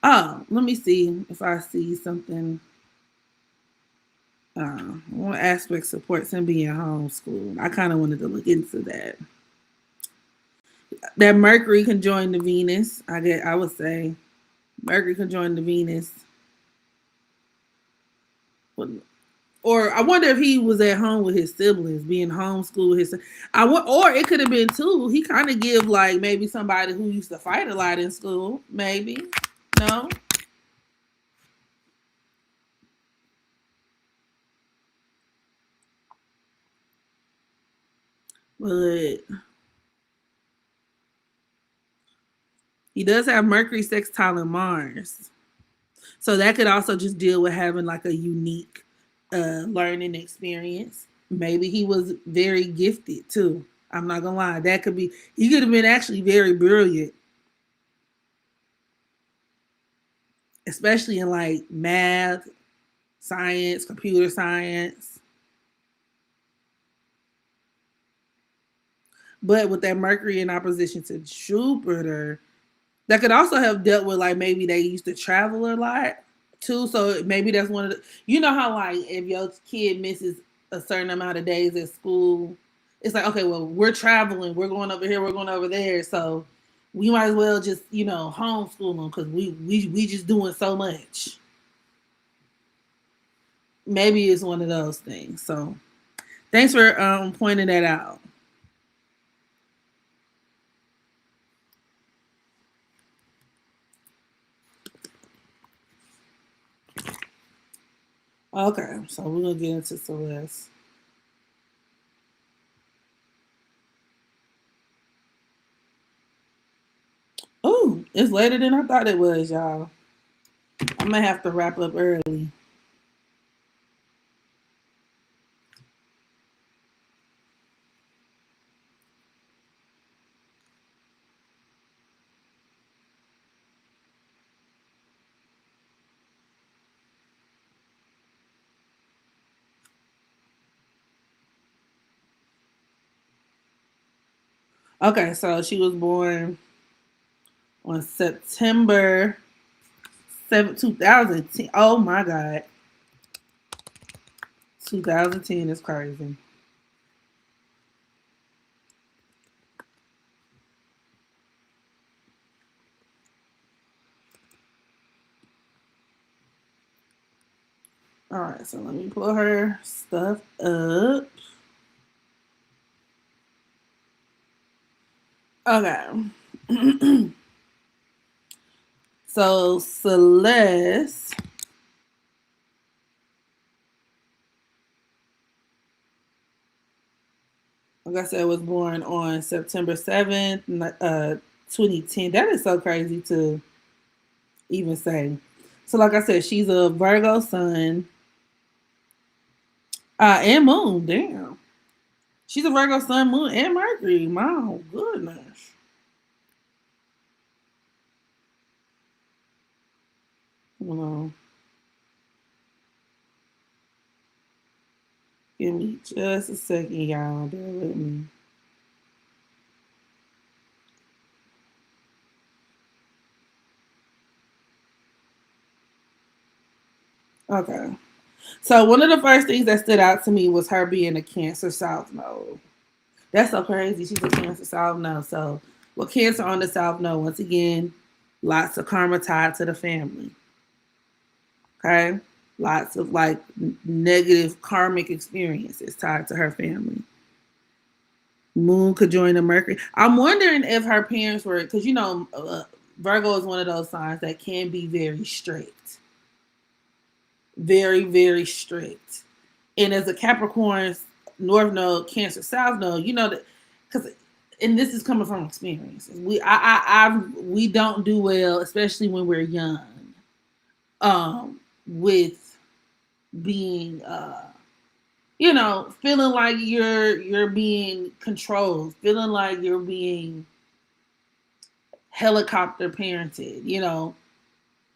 Oh, let me see if I see something. One aspect supports him being homeschooled. I kind of wanted to look into that. That Mercury conjoined the Venus. I would say Mercury conjoined the Venus. Or I wonder if he was at home with his siblings, being homeschooled with his. Or it could have been too. He kind of give like maybe somebody who used to fight a lot in school. Maybe no, but he does have Mercury sextile in Mars. So that could also just deal with having like a unique learning experience. Maybe he was very gifted too. I'm not gonna lie. That could be he could have been actually very brilliant, especially in like math, science, computer science. But with that Mercury in opposition to Jupiter, that could also have dealt with like maybe they used to travel a lot too. So maybe that's one of the how like if your kid misses a certain amount of days at school, it's like, okay, well, we're traveling, we're going over here, we're going over there. So we might as well just, homeschool them because we just doing so much. Maybe it's one of those things. So thanks for pointing that out. Okay, so we're gonna get into Celeste. Oh, it's later than I thought it was, y'all. I might have to wrap up early. Okay, so she was born on September 2010. Oh my God. 2010 is crazy. All right, so let me pull her stuff up. Okay. So Celeste, like I said, was born on September 7th, 2010. That is so crazy to even say. So, like I said, she's a Virgo sun and moon. Damn. She's a Virgo sun, moon, and Mercury. My goodness. Hold on. Give me just a second, y'all. Bear with me. Okay. So one of the first things that stood out to me was her being a Cancer South Node. That's so crazy. She's a Cancer South Node. So with Cancer on the South Node, once again, lots of karma tied to the family. Okay. Lots of like negative karmic experiences tied to her family. Moon could join the Mercury. I'm wondering if her parents were, because Virgo is one of those signs that can be very strict, very, very strict. And as a Capricorn North Node, Cancer South Node, that because, and this is coming from experiences. We don't do well, especially when we're young, with being, feeling like you're being controlled, feeling like you're being helicopter parented,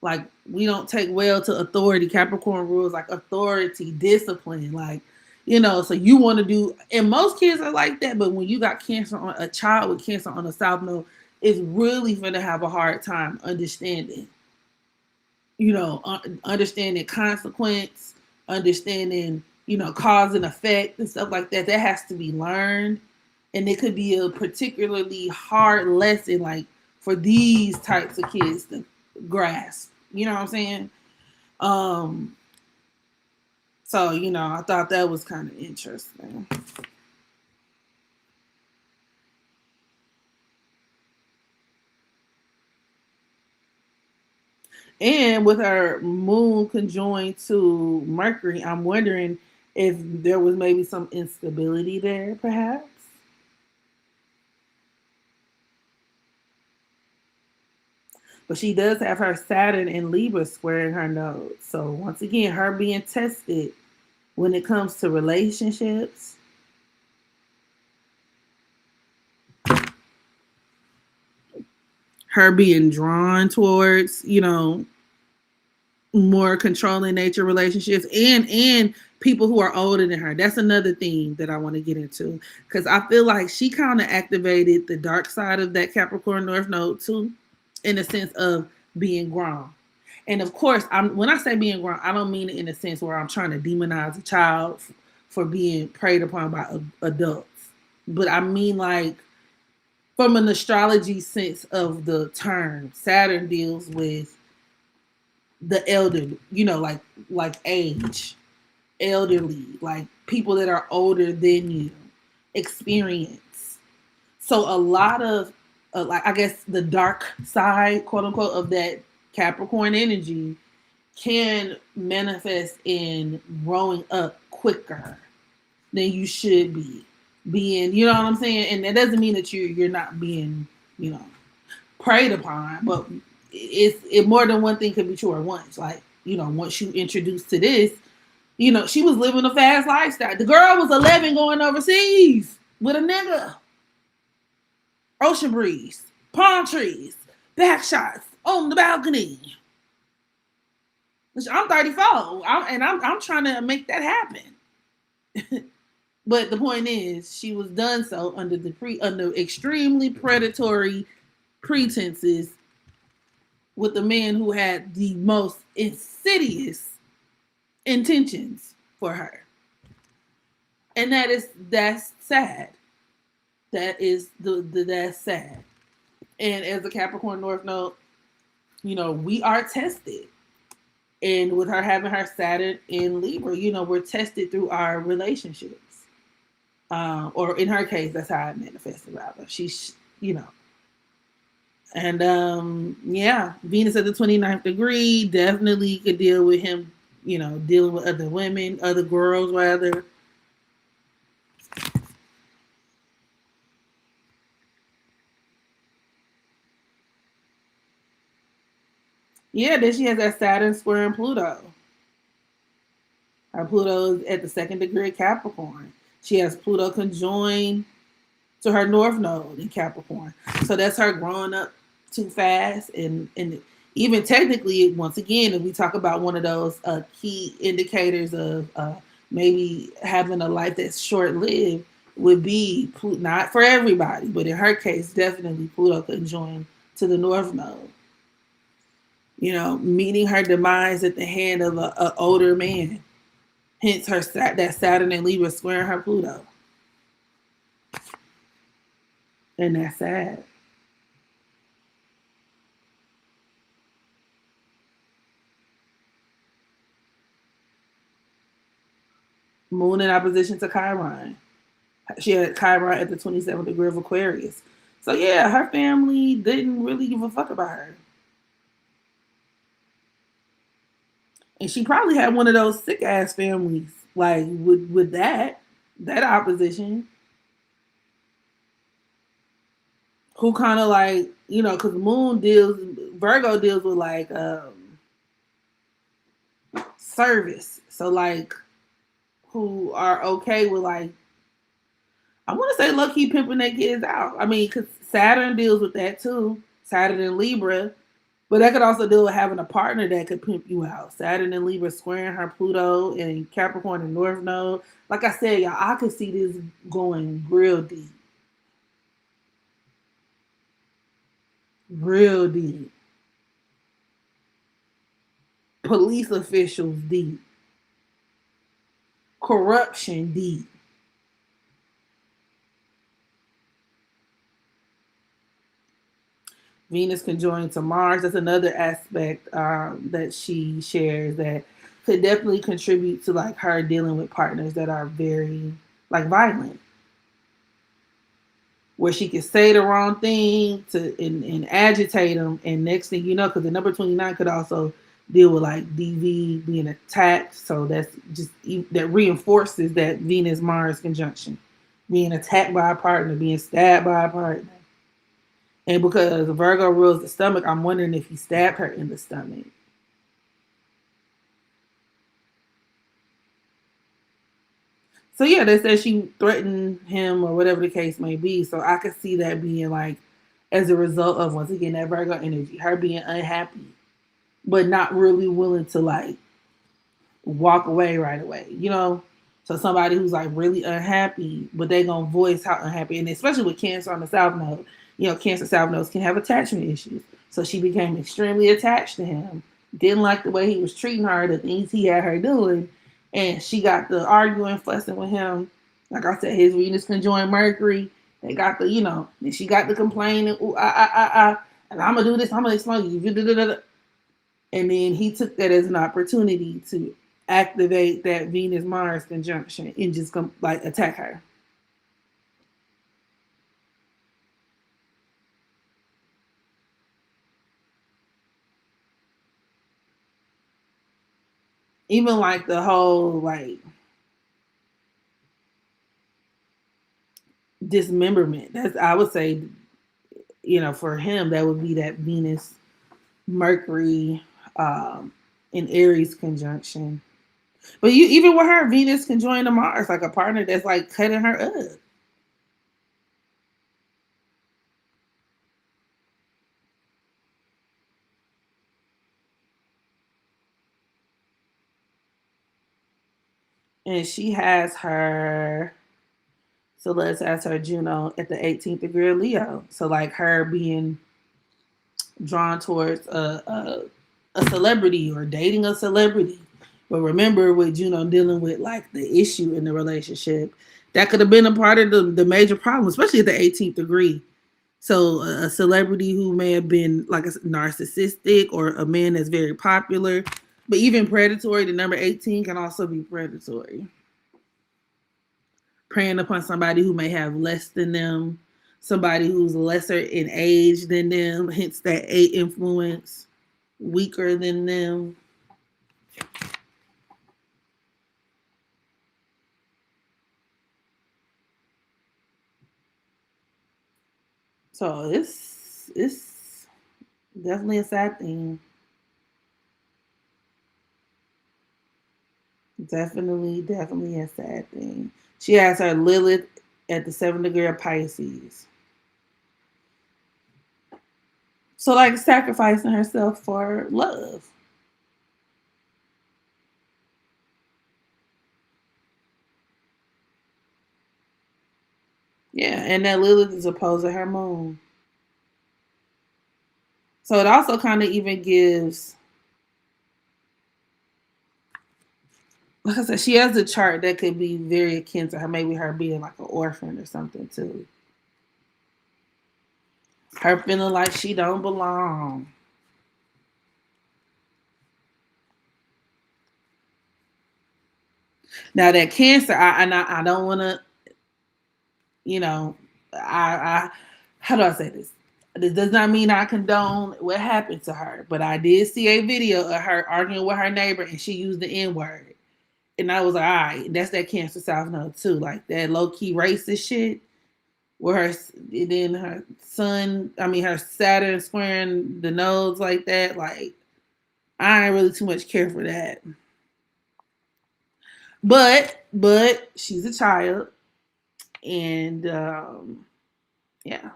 Like, we don't take well to authority. Capricorn rules like authority, discipline, like, so you want to do, and most kids are like that, but when you got Cancer on a child with Cancer on the South Node, is really going to have a hard time understanding, understanding consequence, understanding, cause and effect and stuff like that. That has to be learned. And it could be a particularly hard lesson, like for these types of kids to grasp. You know what I'm saying? So, I thought that was kind of interesting. And with our moon conjoined to Mercury, I'm wondering if there was maybe some instability there, perhaps. But she does have her Saturn and Libra squaring her node. So once again, her being tested when it comes to relationships. Her being drawn towards, more controlling nature relationships and people who are older than her. That's another thing that I want to get into, because I feel like she kind of activated the dark side of that Capricorn North Node too, in the sense of being grown. And of course, when I say being grown, I don't mean it in a sense where I'm trying to demonize a child for being preyed upon by adults, but I mean like from an astrology sense of the term. Saturn deals with the elder, like age, elderly, like people that are older than you, experience. So a lot of like, I guess the dark side, quote unquote, of that Capricorn energy can manifest in growing up quicker than you should be, being, you know what I'm saying? And that doesn't mean that you're not being, preyed upon, but it more than one thing could be true at once. Like, once you introduced to this, she was living a fast lifestyle. The girl was 11 going overseas with a nigga. Ocean breeze, palm trees, back shots on the balcony. I'm 34, and I'm trying to make that happen. But the point is, she was done so under extremely predatory pretenses with a man who had the most insidious intentions for her. And that's sad. That's sad. And as a Capricorn North Node, we are tested. And with her having her Saturn in Libra, we're tested through our relationships. Or in her case, that's how it manifested, rather. She's, And yeah, Venus at the 29th degree definitely could deal with him, dealing with other women, other girls, rather. Yeah, then she has that Saturn squaring Pluto. Her Pluto is at the 2nd degree of Capricorn. She has Pluto conjoined to her North Node in Capricorn. So that's her growing up too fast. And even technically, once again, if we talk about one of those key indicators of maybe having a life that's short-lived, would be, not for everybody, but in her case, definitely Pluto conjoined to the North Node. Meeting her demise at the hand of an older man. Hence that Saturn and Libra squaring her Pluto. And that's sad. Moon in opposition to Chiron. She had Chiron at the 27th degree of Aquarius. So yeah, her family didn't really give a fuck about her. And she probably had one of those sick ass families, like with that opposition, who kind of like, because Virgo deals with like service. So like, who are okay with like, I want to say low key pimping their kids out. I mean, because Saturn deals with that too. Saturn and Libra. But that could also deal with having a partner that could pimp you out. Saturn and Libra squaring her Pluto and Capricorn and North Node. Like I said, y'all, I could see this going real deep. Real deep. Police officials deep. Corruption deep. Venus conjoined to Mars. That's another aspect that she shares that could definitely contribute to like her dealing with partners that are very like violent, where she could say the wrong thing and agitate them, and next thing you know, because the number 29 could also deal with like DV being attacked, so that's just that reinforces that Venus Mars conjunction, being attacked by a partner, being stabbed by a partner. And because Virgo rules the stomach, I'm wondering if he stabbed her in the stomach. So yeah, they said she threatened him or whatever the case may be. So I could see that being like as a result of once again that Virgo energy, her being unhappy, but not really willing to like walk away right away. You know? So somebody who's like really unhappy, but they gonna voice how unhappy, and especially with Cancer on the South Node, you know, Cancer South Nodes can have attachment issues. So she became extremely attached to him, didn't like the way he was treating her, the things he had her doing, and she got the arguing, fussing with him. Like I said, his Venus conjoined Mercury. They got the, you know, and she got the complaining, ooh, and I'm gonna do this, I'm gonna explain you. And then he took that as an opportunity to activate that Venus Mars conjunction and just come like attack her. Even like the whole like dismemberment. That's I would say, you know, for him that would be that Venus Mercury in Aries conjunction. But you even with her, Venus can join the Mars, like a partner that's like cutting her up. And she has her Celeste has her Juno at the 18th degree of Leo. So like her being drawn towards a celebrity or dating a celebrity. But remember with Juno dealing with like the issue in the relationship, that could have been a part of the major problem, especially at the 18th degree. So a celebrity who may have been like a narcissistic or a man that's very popular, but even predatory, the number 18 can also be predatory. Preying upon somebody who may have less than them, somebody who's lesser in age than them, hence that 8 influence, weaker than them. So it's definitely a sad thing. Definitely a sad thing. She has her Lilith at the 7th degree of Pisces. So like sacrificing herself for love. Yeah, and that Lilith is opposed to her moon. So it also kind of even gives, like I said, she has a chart that could be very akin to her, maybe her being like an orphan or something too. Her feeling like she don't belong. Now that Cancer, I don't want to, you know, I how do I say this? This does not mean I condone what happened to her, but I did see a video of her arguing with her neighbor and she used the N word. And I was like, all right, that's that Cancer South Node too. Like that low key racist shit. Where her, then her son, I mean, her Saturn squaring the nodes like that. Like, I ain't really too much care for that. But she's a child. And yeah.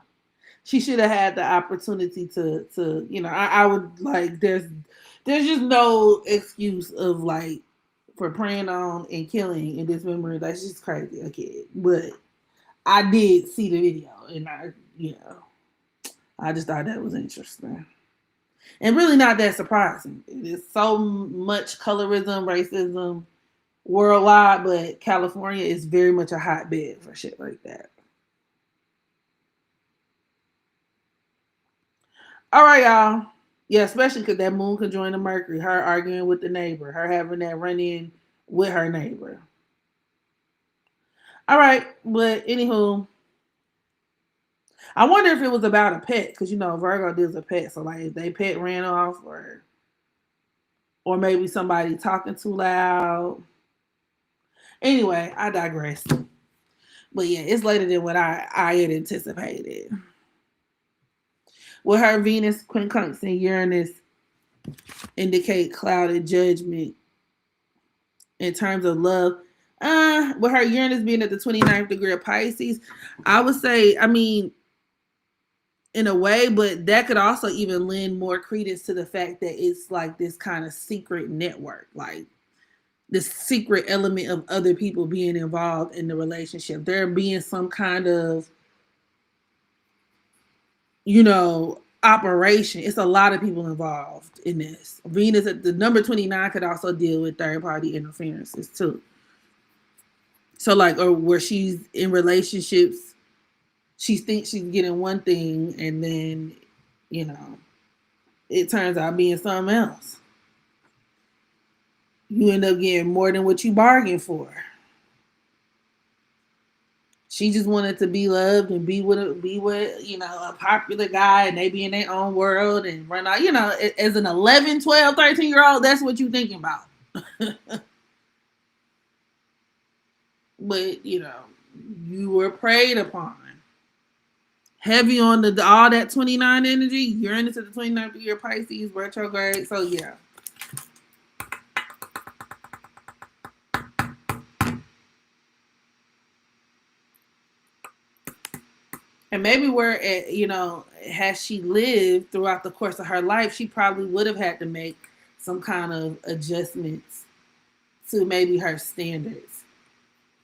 She should have had the opportunity to you know, I would like there's just no excuse of like for preying on and killing and dismembering. That's just crazy, a kid. But I did see the video and I just thought that was interesting. And really not that surprising. It's so much colorism, racism worldwide, but California is very much a hotbed for shit like that. All right, y'all. Yeah, especially because that moon conjoined the Mercury, her arguing with the neighbor, her having that run in with her neighbor. All right, but anywho, I wonder if it was about a pet because you know Virgo deals with pets, so like if they pet ran off or maybe somebody talking too loud. Anyway, I digress. But yeah, it's later than what I had anticipated. With her Venus quincunx Uranus indicate clouded judgment in terms of love. With her Uranus being at the 29th degree of Pisces, I would say, I mean, in a way, but that could also even lend more credence to the fact that it's like this kind of secret network, like this secret element of other people being involved in the relationship. There being some kind of, operation. It's a lot of people involved in this. Venus at the number 29 could also deal with third party interferences too. So like, or where she's in relationships, she thinks she's getting one thing and then, it turns out being something else. You end up getting more than what you bargained for. She just wanted to be loved and be with a popular guy, and they be in their own world and run out. As an 11, 12, 13-year-old, that's what you're thinking about. But, you were preyed upon. Heavy on all that 29 energy. You're into the 29th year Pisces retrograde. So, yeah. And maybe where, has she lived throughout the course of her life, she probably would have had to make some kind of adjustments to maybe her standards.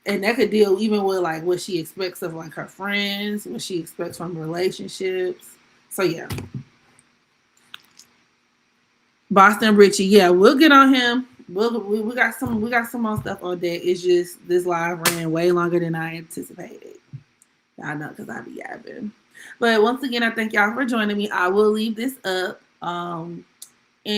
And that could deal even with like what she expects of like her friends, what she expects from relationships. So yeah. Boston Richie, yeah, we'll get on him. We got some more stuff on deck. It's just this live ran way longer than I anticipated. I know because I be yapping. But once again, I thank y'all for joining me. I will leave this up.